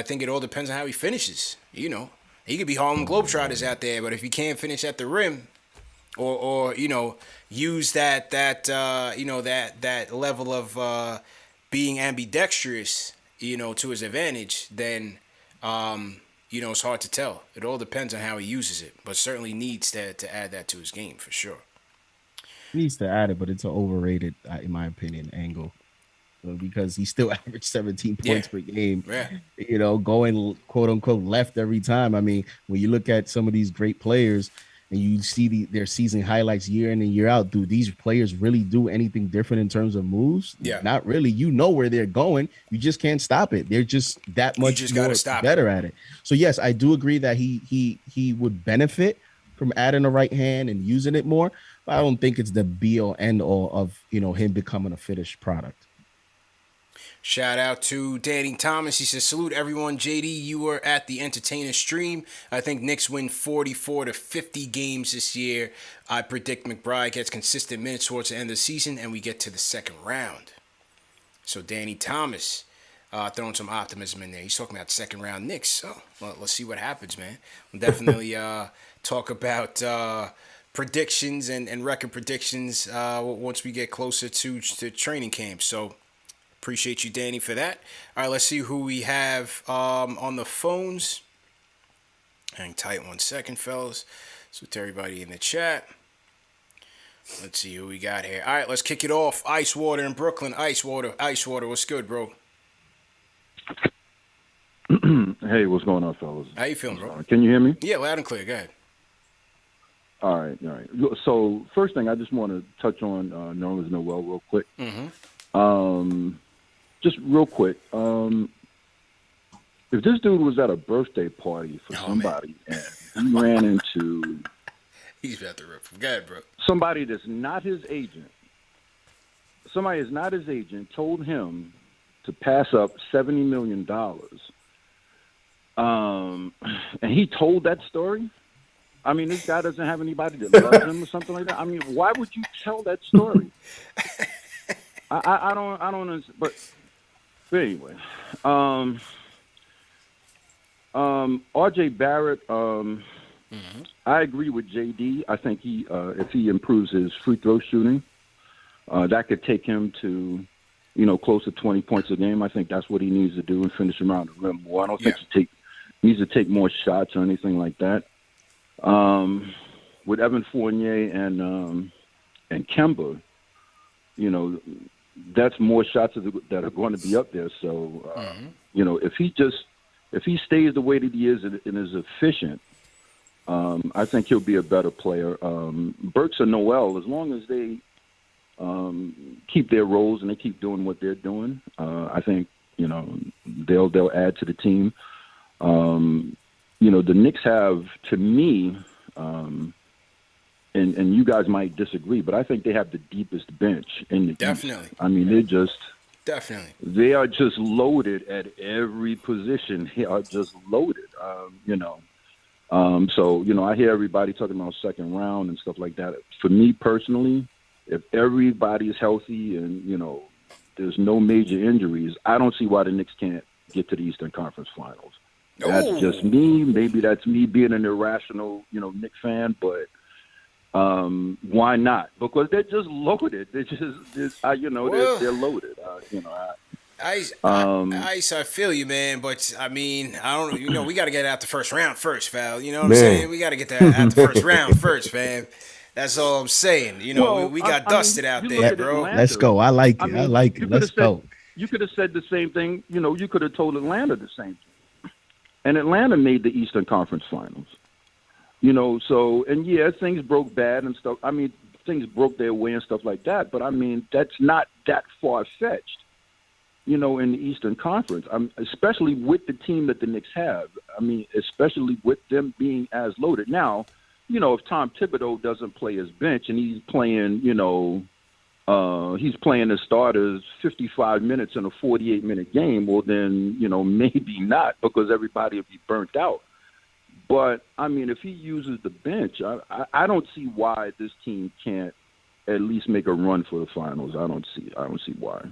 think it all depends on how he finishes. You know, he could be Harlem Globetrotters out there, but if he can't finish at the rim, or use that level of being ambidextrous, to his advantage, then it's hard to tell. It all depends on how he uses it, but certainly needs to add that to his game for sure. He needs to add it, but it's an overrated, in my opinion, angle. Because he still averaged 17 points per game, going quote unquote left every time. I mean, when you look at some of these great players and you see their season highlights year in and year out, do these players really do anything different in terms of moves? Yeah. Not really. You know where they're going. You just can't stop it. They're just that much more better at it. So yes, I do agree that he would benefit from adding a right hand and using it more, but I don't think it's the be all end all of him becoming a finished product. Shout out to Danny Thomas. He says, salute everyone. JD, you were at the Entertainer stream. I think Knicks win 44 to 50 games this year. I predict McBride gets consistent minutes towards the end of the season, and we get to the second round. So Danny Thomas throwing some optimism in there. He's talking about second round Knicks. So let's see what happens, man. We'll definitely talk about predictions and record predictions once we get closer to training camp. So appreciate you, Danny, for that. All right, let's see who we have on the phones. Hang tight 1 second, fellas. So to everybody in the chat. Let's see who we got here. All right, let's kick it off. Icewater in Brooklyn. Icewater, what's good, bro? Hey, what's going on, fellas? How you feeling, bro? Can you hear me? Yeah, loud and clear. Go ahead. All right. So first thing, I just want to touch on Nerlens Noel real quick. Mm-hmm. Just real quick, if this dude was at a birthday party for somebody and he ran into he's about to rip. Go ahead, bro. Somebody that's not his agent, told him to pass up $70 million, and he told that story. I mean, this guy doesn't have anybody that loves him or something like that. I mean, why would you tell that story? I don't understand, but anyway, RJ Barrett, I agree with JD. I think if he improves his free throw shooting, that could take him to, close to 20 points a game. I think that's what he needs to do and finish around the rim more. I don't think he needs to take more shots or anything like that. With Evan Fournier and Kemba, that's more shots that are going to be up there. So, if he stays the way that he is and is efficient, I think he'll be a better player. Burks and Noel, as long as they keep their roles and they keep doing what they're doing, I think they'll add to the team. The Knicks have, to me, and you guys might disagree, but I think they have the deepest bench in the Definitely. East. I mean, they are just loaded at every position. They are just loaded, So, I hear everybody talking about second round and stuff like that. For me personally, if everybody is healthy and, there's no major injuries, I don't see why the Knicks can't get to the Eastern Conference Finals. That's just me. Maybe that's me being an irrational, Knicks fan, but Why not? Because they're just loaded. They're Well, they're loaded. I feel you, man. But I mean, I don't. We got to get out the first round first, Val. You know what I'm Man. saying? We got to get that out the first round first, fam. That's all I'm saying. We got dusted out you there, look at bro. Atlanta. Let's go. I like it. I like it. Let's go. You could have said the same thing. You could have told Atlanta the same thing. And Atlanta made the Eastern Conference Finals. So, and yeah, things broke bad and stuff. I mean, things broke their way and stuff like that. But, I mean, that's not that far-fetched, in the Eastern Conference, especially with the team that the Knicks have. I mean, especially with them being as loaded. Now, if Tom Thibodeau doesn't play his bench and he's playing, he's playing the starters 55 minutes in a 48-minute game, well, then, maybe not, because everybody will be burnt out. But, I mean, if he uses the bench, I don't see why this team can't at least make a run for the finals. I don't see why.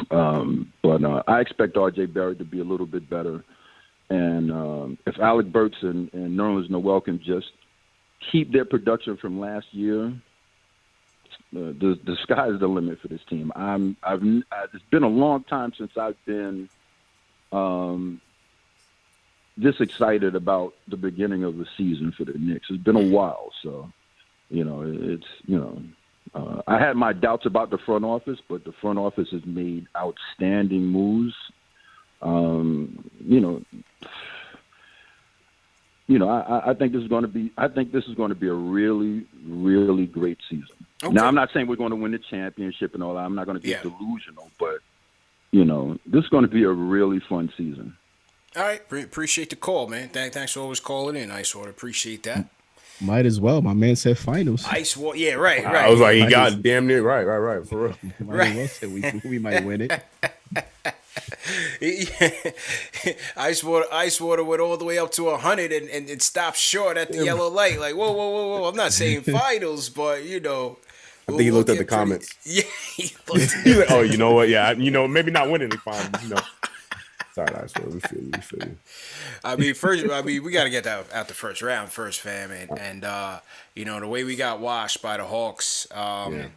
But I expect R.J. Barrett to be a little bit better. And if Alec Burks and Nerlens Noel can just keep their production from last year, the sky is the limit for this team. It's been a long time since I've been this excited about the beginning of the season for the Knicks. It's been a while, so I had my doubts about the front office, but the front office has made outstanding moves. I think this is going to be. I think this is going to be a really, really great season. Okay. Now, I'm not saying we're going to win the championship and all that. I'm not going to get delusional, but this is going to be a really fun season. All right, appreciate the call, man. Thanks for always calling in. I sort of appreciate that. Might as well. My man said finals. Ice Water, yeah, right. I was like, he got damn near right, for real. Might as well say we might win it. Ice water went all the way up to 100 and it stopped short at the yellow light. Like, whoa. I'm not saying finals, but I think he looked at the comments. Yeah, he looked. He's like, oh, you know what? Yeah, maybe not winning the finals. Sorry, Ice Water. We feel you. I mean, we got to get that out the first round first, fam, and the way we got washed by the Hawks. I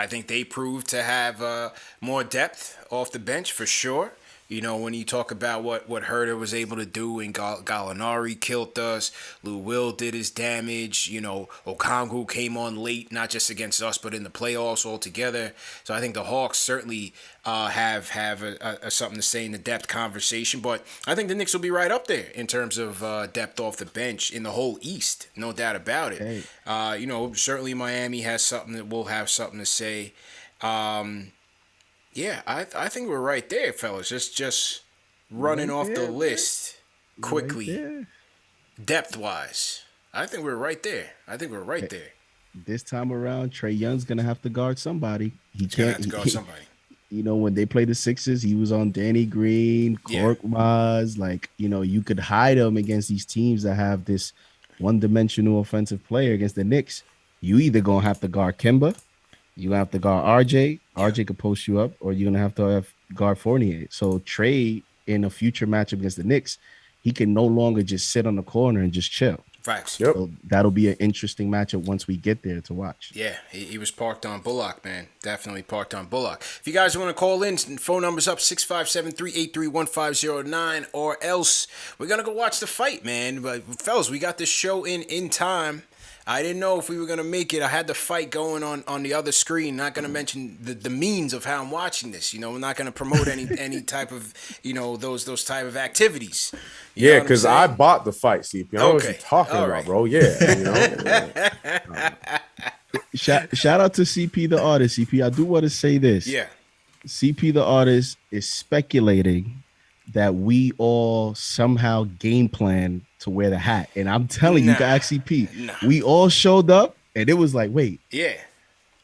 think they proved to have more depth off the bench for sure. When you talk about what Herter was able to do, and Gallinari killed us, Lou Will did his damage, Okongwu came on late, not just against us, but in the playoffs altogether. So I think the Hawks certainly have a something to say in the depth conversation. But I think the Knicks will be right up there in terms of depth off the bench in the whole East, no doubt about it. Hey. Certainly Miami has something that will have something to say. Yeah, I think we're right there, fellas. Just running off the list quickly, right, depth-wise. I think we're right there. There. This time around, Trae Young's gonna have to guard somebody. He's gonna have to guard somebody. When they played the Sixers, he was on Danny Green, Korkmaz. Like, you could hide him against these teams that have this one-dimensional offensive player. Against the Knicks, you either gonna have to guard Kemba. You're going to have to guard RJ. RJ could post you up, or you're going to have guard Fournier. So Trae, in a future matchup against the Knicks, he can no longer just sit on the corner and just chill. Facts. Yep. So that'll be an interesting matchup once we get there to watch. Yeah, he was parked on Bullock, man. Definitely parked on Bullock. If you guys want to call in, phone number's up 657-383-1509, or else we're going to go watch the fight, man. But fellas, we got this show in time. I didn't know if we were going to make it. I had the fight going on the other screen. Not going to mention the means of how I'm watching this. We're not going to promote any type of, those type of activities. Yeah, because I bought the fight, CP. I know what you're talking about, bro. Yeah. Shout out to CP the artist. CP, I do want to say this. Yeah. CP the artist is speculating that we all somehow game plan to wear the hat. And I'm telling you, guys, CP, we all showed up and it was like, wait. Yeah.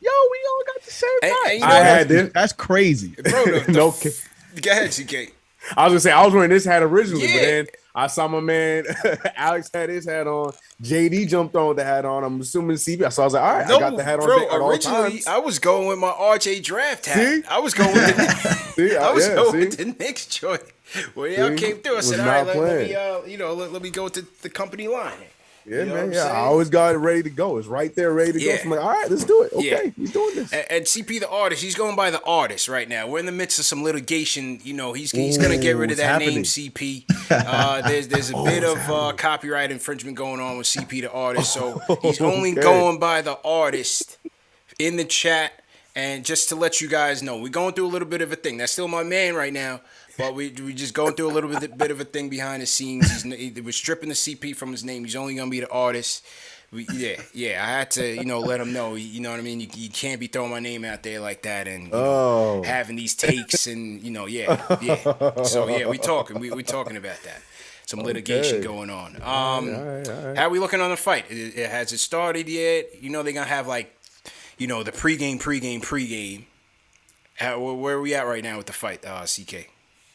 Yo, we all got the same hat. I had this. That's crazy. Bro, Go ahead, CK. I was going to say, I was wearing this hat originally, but then I saw my man, Alex had his hat on. JD jumped on with the hat on. I'm assuming CP. So I was like, all right, I got the hat on at all originally, times. I was going with my RJ draft hat. See? I was going with the Knicks joint. Well, y'all came through. I said, all right, let me go to the company line. Yeah, You know what man. I'm Yeah, I saying? always got it ready to go. It's right there, ready to go. Yeah. So I'm like, all right, let's do it. Okay, Yeah. he's doing this. And CP the artist, he's going by the artist right now. We're in the midst of some litigation. You know, he's gonna get rid of it's that name happening. CP. There's a bit of copyright infringement going on with CP the artist, so he's only Okay. going by the artist in the chat. And just to let you guys know, we're going through a little bit of a thing. That's still my man right now, but we just going through a little bit of a thing behind the scenes. We're stripping the CP from his name. He's only gonna be the artist. I had to, let him know. You know what I mean? You can't be throwing my name out there like that and having these takes and yeah. So yeah, we talking about that. Some litigation going on. All right. How are we looking on the fight? Has it started yet? They're gonna have the pregame. Where are we at right now with the fight, CK?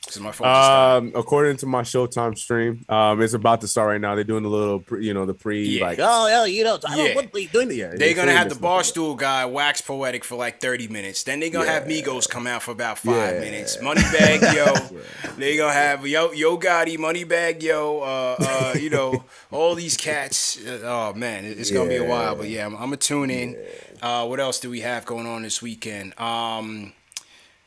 Because my phone just started. According to my Showtime stream, it's about to start right now. They're doing a little, Yeah. like, oh, hell, Yeah. what are you doing? Yeah, They're going to have the Barstool guy wax poetic for like 30 minutes. Then they're going to have Migos come out for about 5 minutes. Moneybag Yo. They're going to have Yo Gotti, Moneybag Yo, all these cats. Oh, man, it's going to be a while. But, yeah, I'm going to tune in. What else do we have going on this weekend?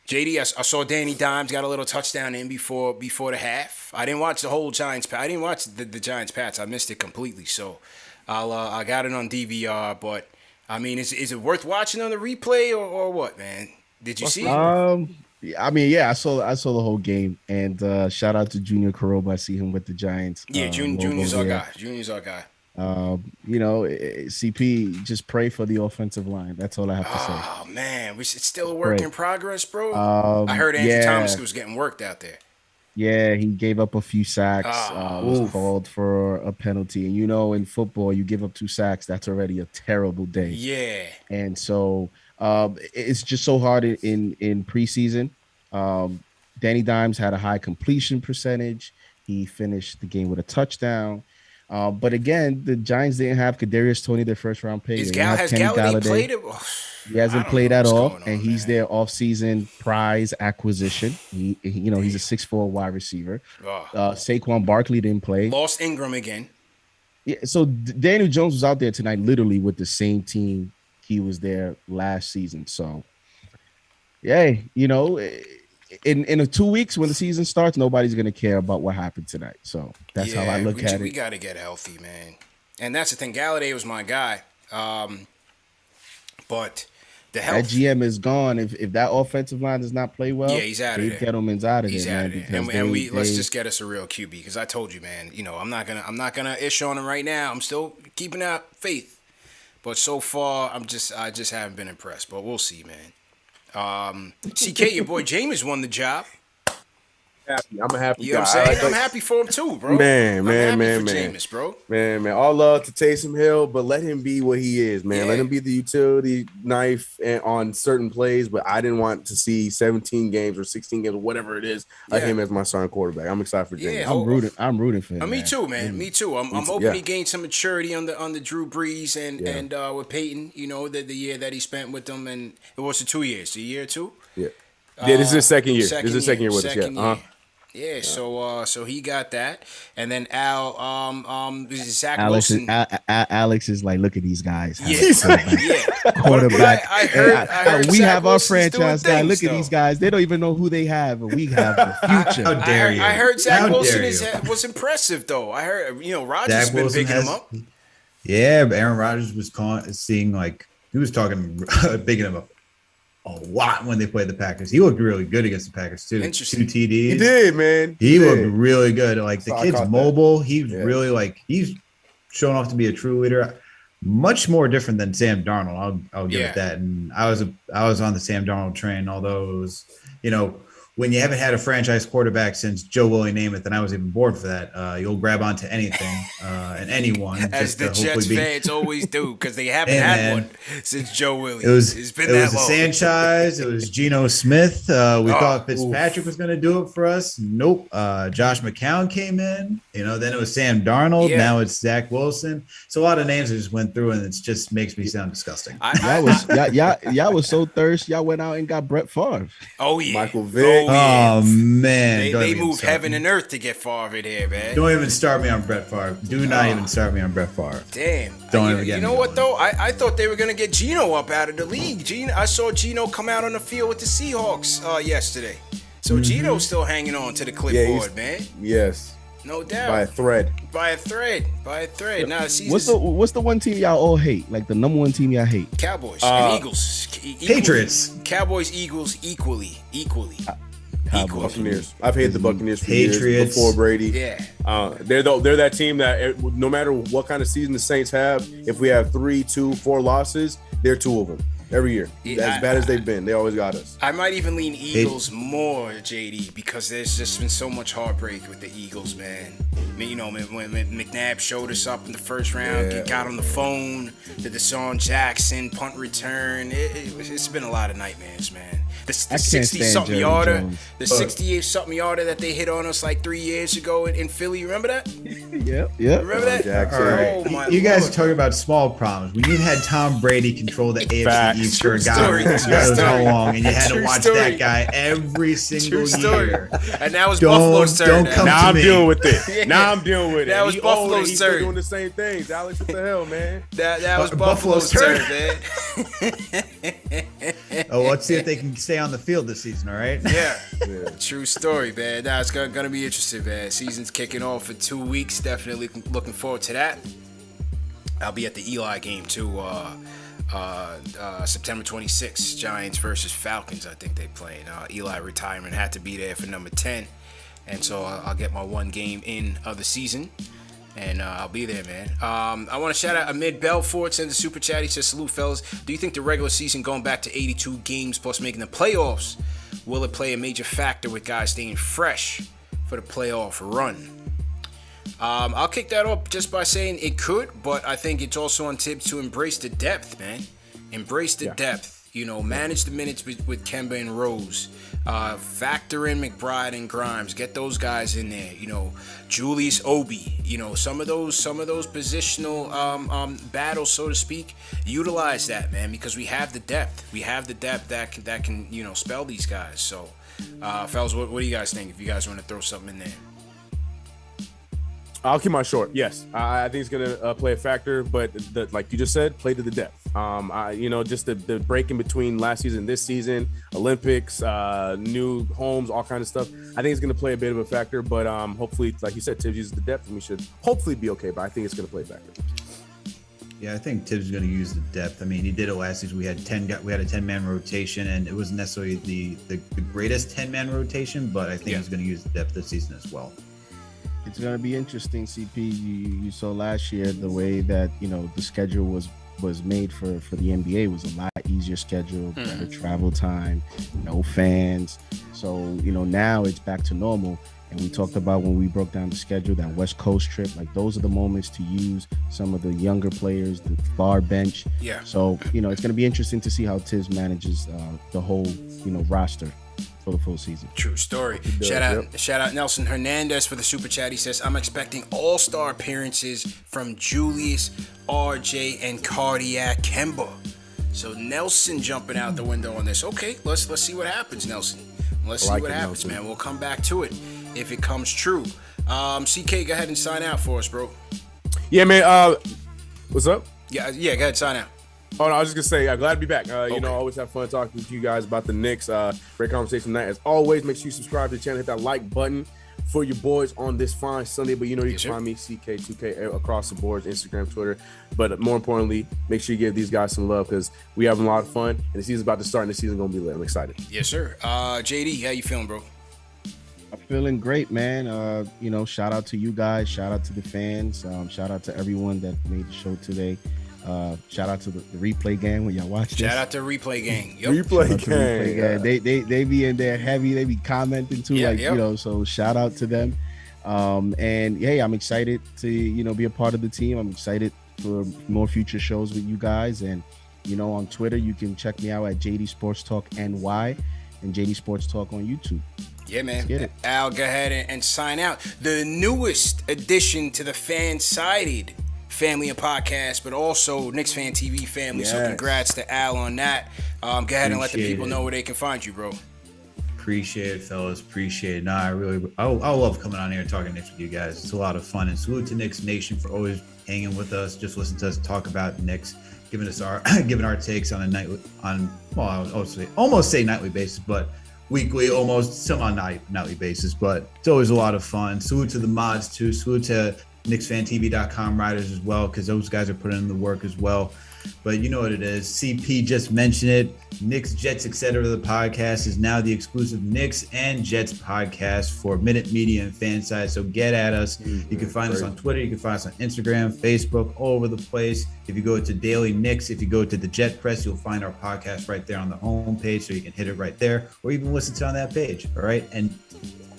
JD, I saw Danny Dimes got a little touchdown in before the half. I didn't watch the whole Giants. I didn't watch the Giants Pats. I missed it completely. So I got it on DVR. But I mean, is it worth watching on the replay or what, man? Did you see it? I mean, yeah, I saw the whole game, and shout out to Junior Koroba. I see him with the Giants. Yeah, Junior's our guy. Junior's our guy. CP, just pray for the offensive line. That's all I have to say. Oh man, it's still a work in progress, bro. I heard yeah. Andrew Thomas was getting worked out there. Yeah, he gave up a few sacks. Was called for a penalty, and in football, you give up 2 sacks, that's already a terrible day. Yeah, and so it's just so hard in preseason. Danny Dimes had a high completion percentage. He finished the game with a touchdown. But again, the Giants didn't have Kadarius Toney, their first round pick. Has Galladay played it? He hasn't played at all, and he's their offseason prize acquisition. He's a 6'4" wide receiver. Saquon Barkley didn't play. Lost Ingram again. Yeah, so Daniel Jones was out there tonight, literally with the same team he was there last season. So, yeah, in 2 weeks when the season starts, nobody's gonna care about what happened tonight. So that's how I look at it. We got to get healthy, man. And that's the thing. Galladay was my guy, but the health. That GM is gone. If that offensive line does not play well, he's out of there. Gettleman's out of He's there, out man. of there. And let's just get us a real QB, because I told you, man. I'm not gonna ish on him right now. I'm still keeping out faith, but so far I just haven't been impressed. But we'll see, man. CK, your boy Jameis won the job. I'm a happy You know guy. what I'm saying? I'm happy for him too, bro. Man. Jameis, bro. Man. All love to Taysom Hill, but let him be what he is, man. Yeah. Let him be the utility knife on certain plays, but I didn't want to see 17 games or 16 games or whatever it is of him as my starting quarterback. I'm excited for Jameis. Yeah. I'm rooting for him. Me too, man. Me too. I'm hoping he gained some maturity on the Drew Brees and with Peyton, the year that he spent with them, and it was 2 years. A year or two? Yeah, this is his second year. This is his second year with us. Yeah. Yeah, so he got that, and then Zach Alex Wilson. Alex is like, look at these guys. Quarterback. I heard we Zach have our Wilson's franchise doing guy. things, Look at these guys. They don't even know who they have, and we have the future. How dare you? I heard Zach How Wilson dare you? was impressive though. I heard Rodgers Zach has been Wilson picking him up. Yeah, but Aaron Rodgers was he was talking bigging him up a lot when they played the Packers. He looked really good against the Packers too. Interesting. 2 TDs. He did, man. He looked really good. Like the So I kid's caught mobile. He's really he's showing off to be a true leader. Much more different than Sam Darnold. I'll give it that. And I was on the Sam Darnold train, although it was when you haven't had a franchise quarterback since Joe Willie Namath, and I was even bored for that. You'll grab onto anything and anyone. As the Jets fans always do, because they haven't one since Joe Willie. It's been it that was long. Sanchez. It was Geno Smith. We thought Fitzpatrick was going to do it for us. Nope. Josh McCown came in. Then it was Sam Darnold. Yeah. Now it's Zach Wilson. So a lot of names I just went through, and it just makes me sound disgusting. Y'all was so thirsty. Y'all went out and got Brett Favre. Oh yeah, Michael Vick. yeah. Man, They moved heaven and earth to get Favre here, man. Don't even start me on Brett Favre. Do not even start me on Brett Favre. Damn. Don't even get You me know what going. though? I thought they were gonna get Geno up out of the league. I saw Geno come out on the field with the Seahawks yesterday. So Geno's still hanging on to the clipboard, man. Yes, No doubt. by a thread. By a thread. Now the season's What's the one team y'all all hate? Like the number one team y'all hate? Cowboys and Eagles. Patriots. Cowboys, Eagles, equally. Buccaneers. I've hated the Buccaneers for years Patriots. before Brady. Yeah. They're that team that no matter what kind of season the Saints have, if we have 3, 2, 4 losses, they're 2 of them every year. Yeah, As bad as they've been, they always got us. I might even lean Eagles more, JD, because there's just been so much heartbreak with the Eagles, man. I mean, when McNabb showed us up in the first round, got on the phone, the Deshaun Jackson punt return, it's been a lot of nightmares, man. The 60-something yarder, the 68-something yarder that they hit on us like 3 years ago in Philly. Remember that? Yep. Remember that? Jackson. All right. Oh, my You guys Lord. are talking about small problems. When you had Tom Brady control the AFC Facts. East True for God story. knows True how story. long, and you had to True watch story. that guy every single True story. year. And that was Don't- Buffalo's turn. don't now. come Now to I'm me. dealing with it. Now I'm dealing with it. That was He old and Buffalo's he's still turn. doing the same things. Alex, what the hell, man? That was Buffalo's Buffalo's turn. turn, man. Oh, let's see if they can stay on the field this season. All right. Yeah. True story, man. Now it's gonna be interesting, man. Season's kicking off in 2 weeks. Definitely looking forward to that. I'll be at the Eli game too. September 26th, Giants versus Falcons. I think they playing. Eli retirement had to be there for number 10, and so I'll get my one game in of the season. And I'll be there, man. I want to shout out Amid Belfort, send the super chat. He says, salute, fellas. Do you think the regular season going back to 82 games plus making the playoffs, will it play a major factor with guys staying fresh for the playoff run? I'll kick that off just by saying it could, but I think it's also on Tibbs to embrace the depth, man. Embrace the depth. You know, manage the minutes with Kemba and Rose. Factor in McBride and Grimes. Get those guys in there. You know, Julius Obi. You know, some of those positional battles, so to speak. Utilize that, man, because we have the depth. We have the depth that can spell these guys. So, fellas, what do you guys think? If you guys want to throw something in there. I'll keep mine short. Yes, I think it's gonna play a factor, but like you just said, play to the depth. Just the break in between last season and this season, Olympics, new homes, all kind of stuff. I think it's gonna play a bit of a factor, but hopefully, like you said, Tibbs uses the depth, and we should hopefully be okay. But I think it's gonna play a factor. Yeah, I think Tibbs is going to use the depth. I mean, he did it last season. We had a 10-man rotation, and it wasn't necessarily the greatest 10-man rotation, but I think he's going to use the depth this season as well. It's going to be interesting, CP. You saw last year the way that, the schedule was made for the NBA was a lot easier schedule, better travel time, no fans. So, now it's back to normal. And we talked about when we broke down the schedule, that West Coast trip, like those are the moments to use some of the younger players, the far bench. Yeah. So, it's going to be interesting to see how Tibbs manages the whole, roster for the full season. True story. Shout out Nelson Hernandez for the super chat. He says, I'm expecting all-star appearances from Julius, RJ, and Cardiac Kemba. So Nelson jumping out the window on this. Okay, let's see what happens, Nelson. Let's see what happens, man. We'll come back to it if it comes true. CK, go ahead and sign out for us, bro. Yeah, man. What's up? Yeah, go ahead, sign out. Oh, no, I was just going to say, glad to be back. Always have fun talking to you guys about the Knicks. Great conversation tonight. As always, make sure you subscribe to the channel, hit that like button for your boys on this fine Sunday. But you can find me, CK2K, across the boards, Instagram, Twitter. But more importantly, make sure you give these guys some love because we having a lot of fun. And the season's about to start, and the season's going to be lit. I'm excited. Yes, sir. JD, how you feeling, bro? I'm feeling great, man. Shout out to you guys. Shout out to the fans. Shout out to everyone that made the show today. Shout out to the replay gang when y'all watch this. Shout out to Replay Gang. Yep. Replay gang. They be in there heavy. They be commenting too, so shout out to them. And hey, I'm excited to be a part of the team. I'm excited for more future shows with you guys. And on Twitter, you can check me out at JD Sports Talk NY and JD Sports Talk on YouTube. Yeah, man. Al, go ahead and sign out. The newest addition to the fan-sided family of podcasts, but also KnicksFanTV family. Yes. So congrats to Al on that. Go ahead and let the people know where they can find you, bro. Appreciate it, fellas. Appreciate it. I love coming on here and talking Knicks with you guys. It's a lot of fun. And salute to Knicks Nation for always hanging with us. Just listen to us talk about Knicks, giving our takes on I almost say nightly basis, but weekly, almost some on nightly basis. But it's always a lot of fun. Salute to the mods too. Salute to KnicksFanTV.com writers as well, because those guys are putting in the work as well. But you know what it is. CP just mentioned it. Knicks, Jets, etc. The podcast is now the exclusive Knicks and Jets podcast for Minute Media and Fanside. So get at us. You can find us on Twitter. You can find us on Instagram, Facebook, all over the place. If you go to Daily Knicks, if you go to the Jet Press, you'll find our podcast right there on the homepage. So you can hit it right there, or even listen to it on that page. All right. And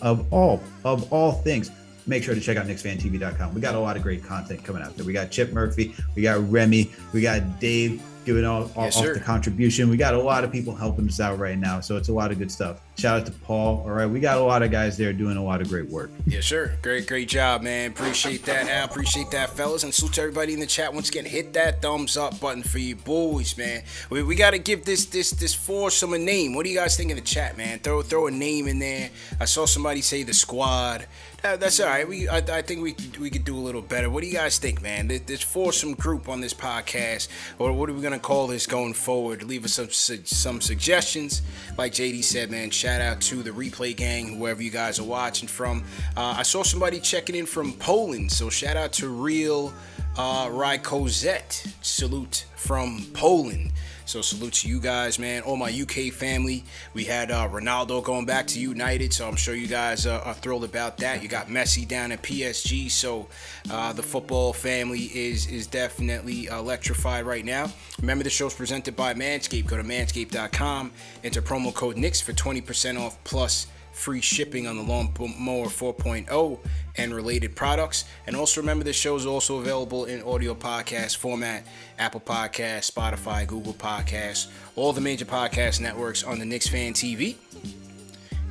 of all things, make sure to check out KnicksFanTV.com. We got a lot of great content coming out there. We got Chip Murphy, we got Remy, we got Dave giving off the contribution. We got a lot of people helping us out right now, so it's a lot of good stuff. Shout out to Paul. All right, we got a lot of guys there doing a lot of great work. Yes, sir. Great job, man. Appreciate that, Al. Appreciate that, fellas. And salute to everybody in the chat. Once again, hit that thumbs up button for you boys, man. We got to give this foursome a name. What do you guys think in the chat, man? Throw a name in there. I saw somebody say the squad. That's all right. I think we could do a little better. What do you guys think, man? This foursome group on this podcast, or what are we gonna call this going forward? Leave us some suggestions. Like JD said, man. Shout out to the replay gang, whoever you guys are watching from. I saw somebody checking in from Poland, so shout out to Real Rykozet. Salute from Poland. So salute to you guys, man. All my UK family. We had Ronaldo going back to United, so I'm sure you guys are thrilled about that. You got Messi down at PSG, so the football family is definitely electrified right now. Remember, the show's presented by Manscaped. Go to manscaped.com, enter promo code Knicks for 20% off plus free shipping on the Lawnmower 4.0 and related products. And also remember, this show is also available in audio podcast format: Apple Podcasts, Spotify, Google Podcasts, all the major podcast networks on the Knicks Fan TV.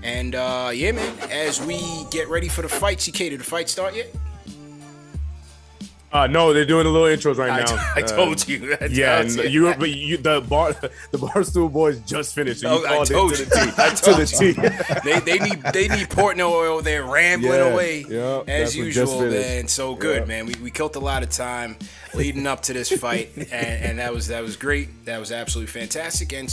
And yeah, man, as we get ready for the fight, CK, did the fight start yet? No, they're doing a little intros right now. I told you. The Barstool Boys just finished. So I told you. They need Portnoy. They're rambling away as usual, man. So good, man. We killed a lot of time leading up to this fight, and that was great. That was absolutely fantastic. And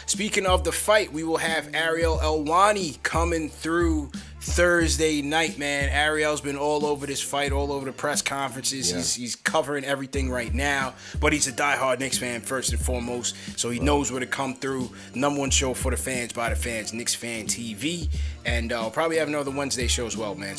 speaking of the fight, we will have Ariel Elwani coming through Thursday night, man. Ariel's been all over this fight, all over the press conferences. Yeah. He's covering everything right now, but he's a diehard Knicks fan first and foremost, so he knows where to come through. Number one show for the fans, by the fans, Knicks Fan TV, and I'll probably have another Wednesday show as well, man.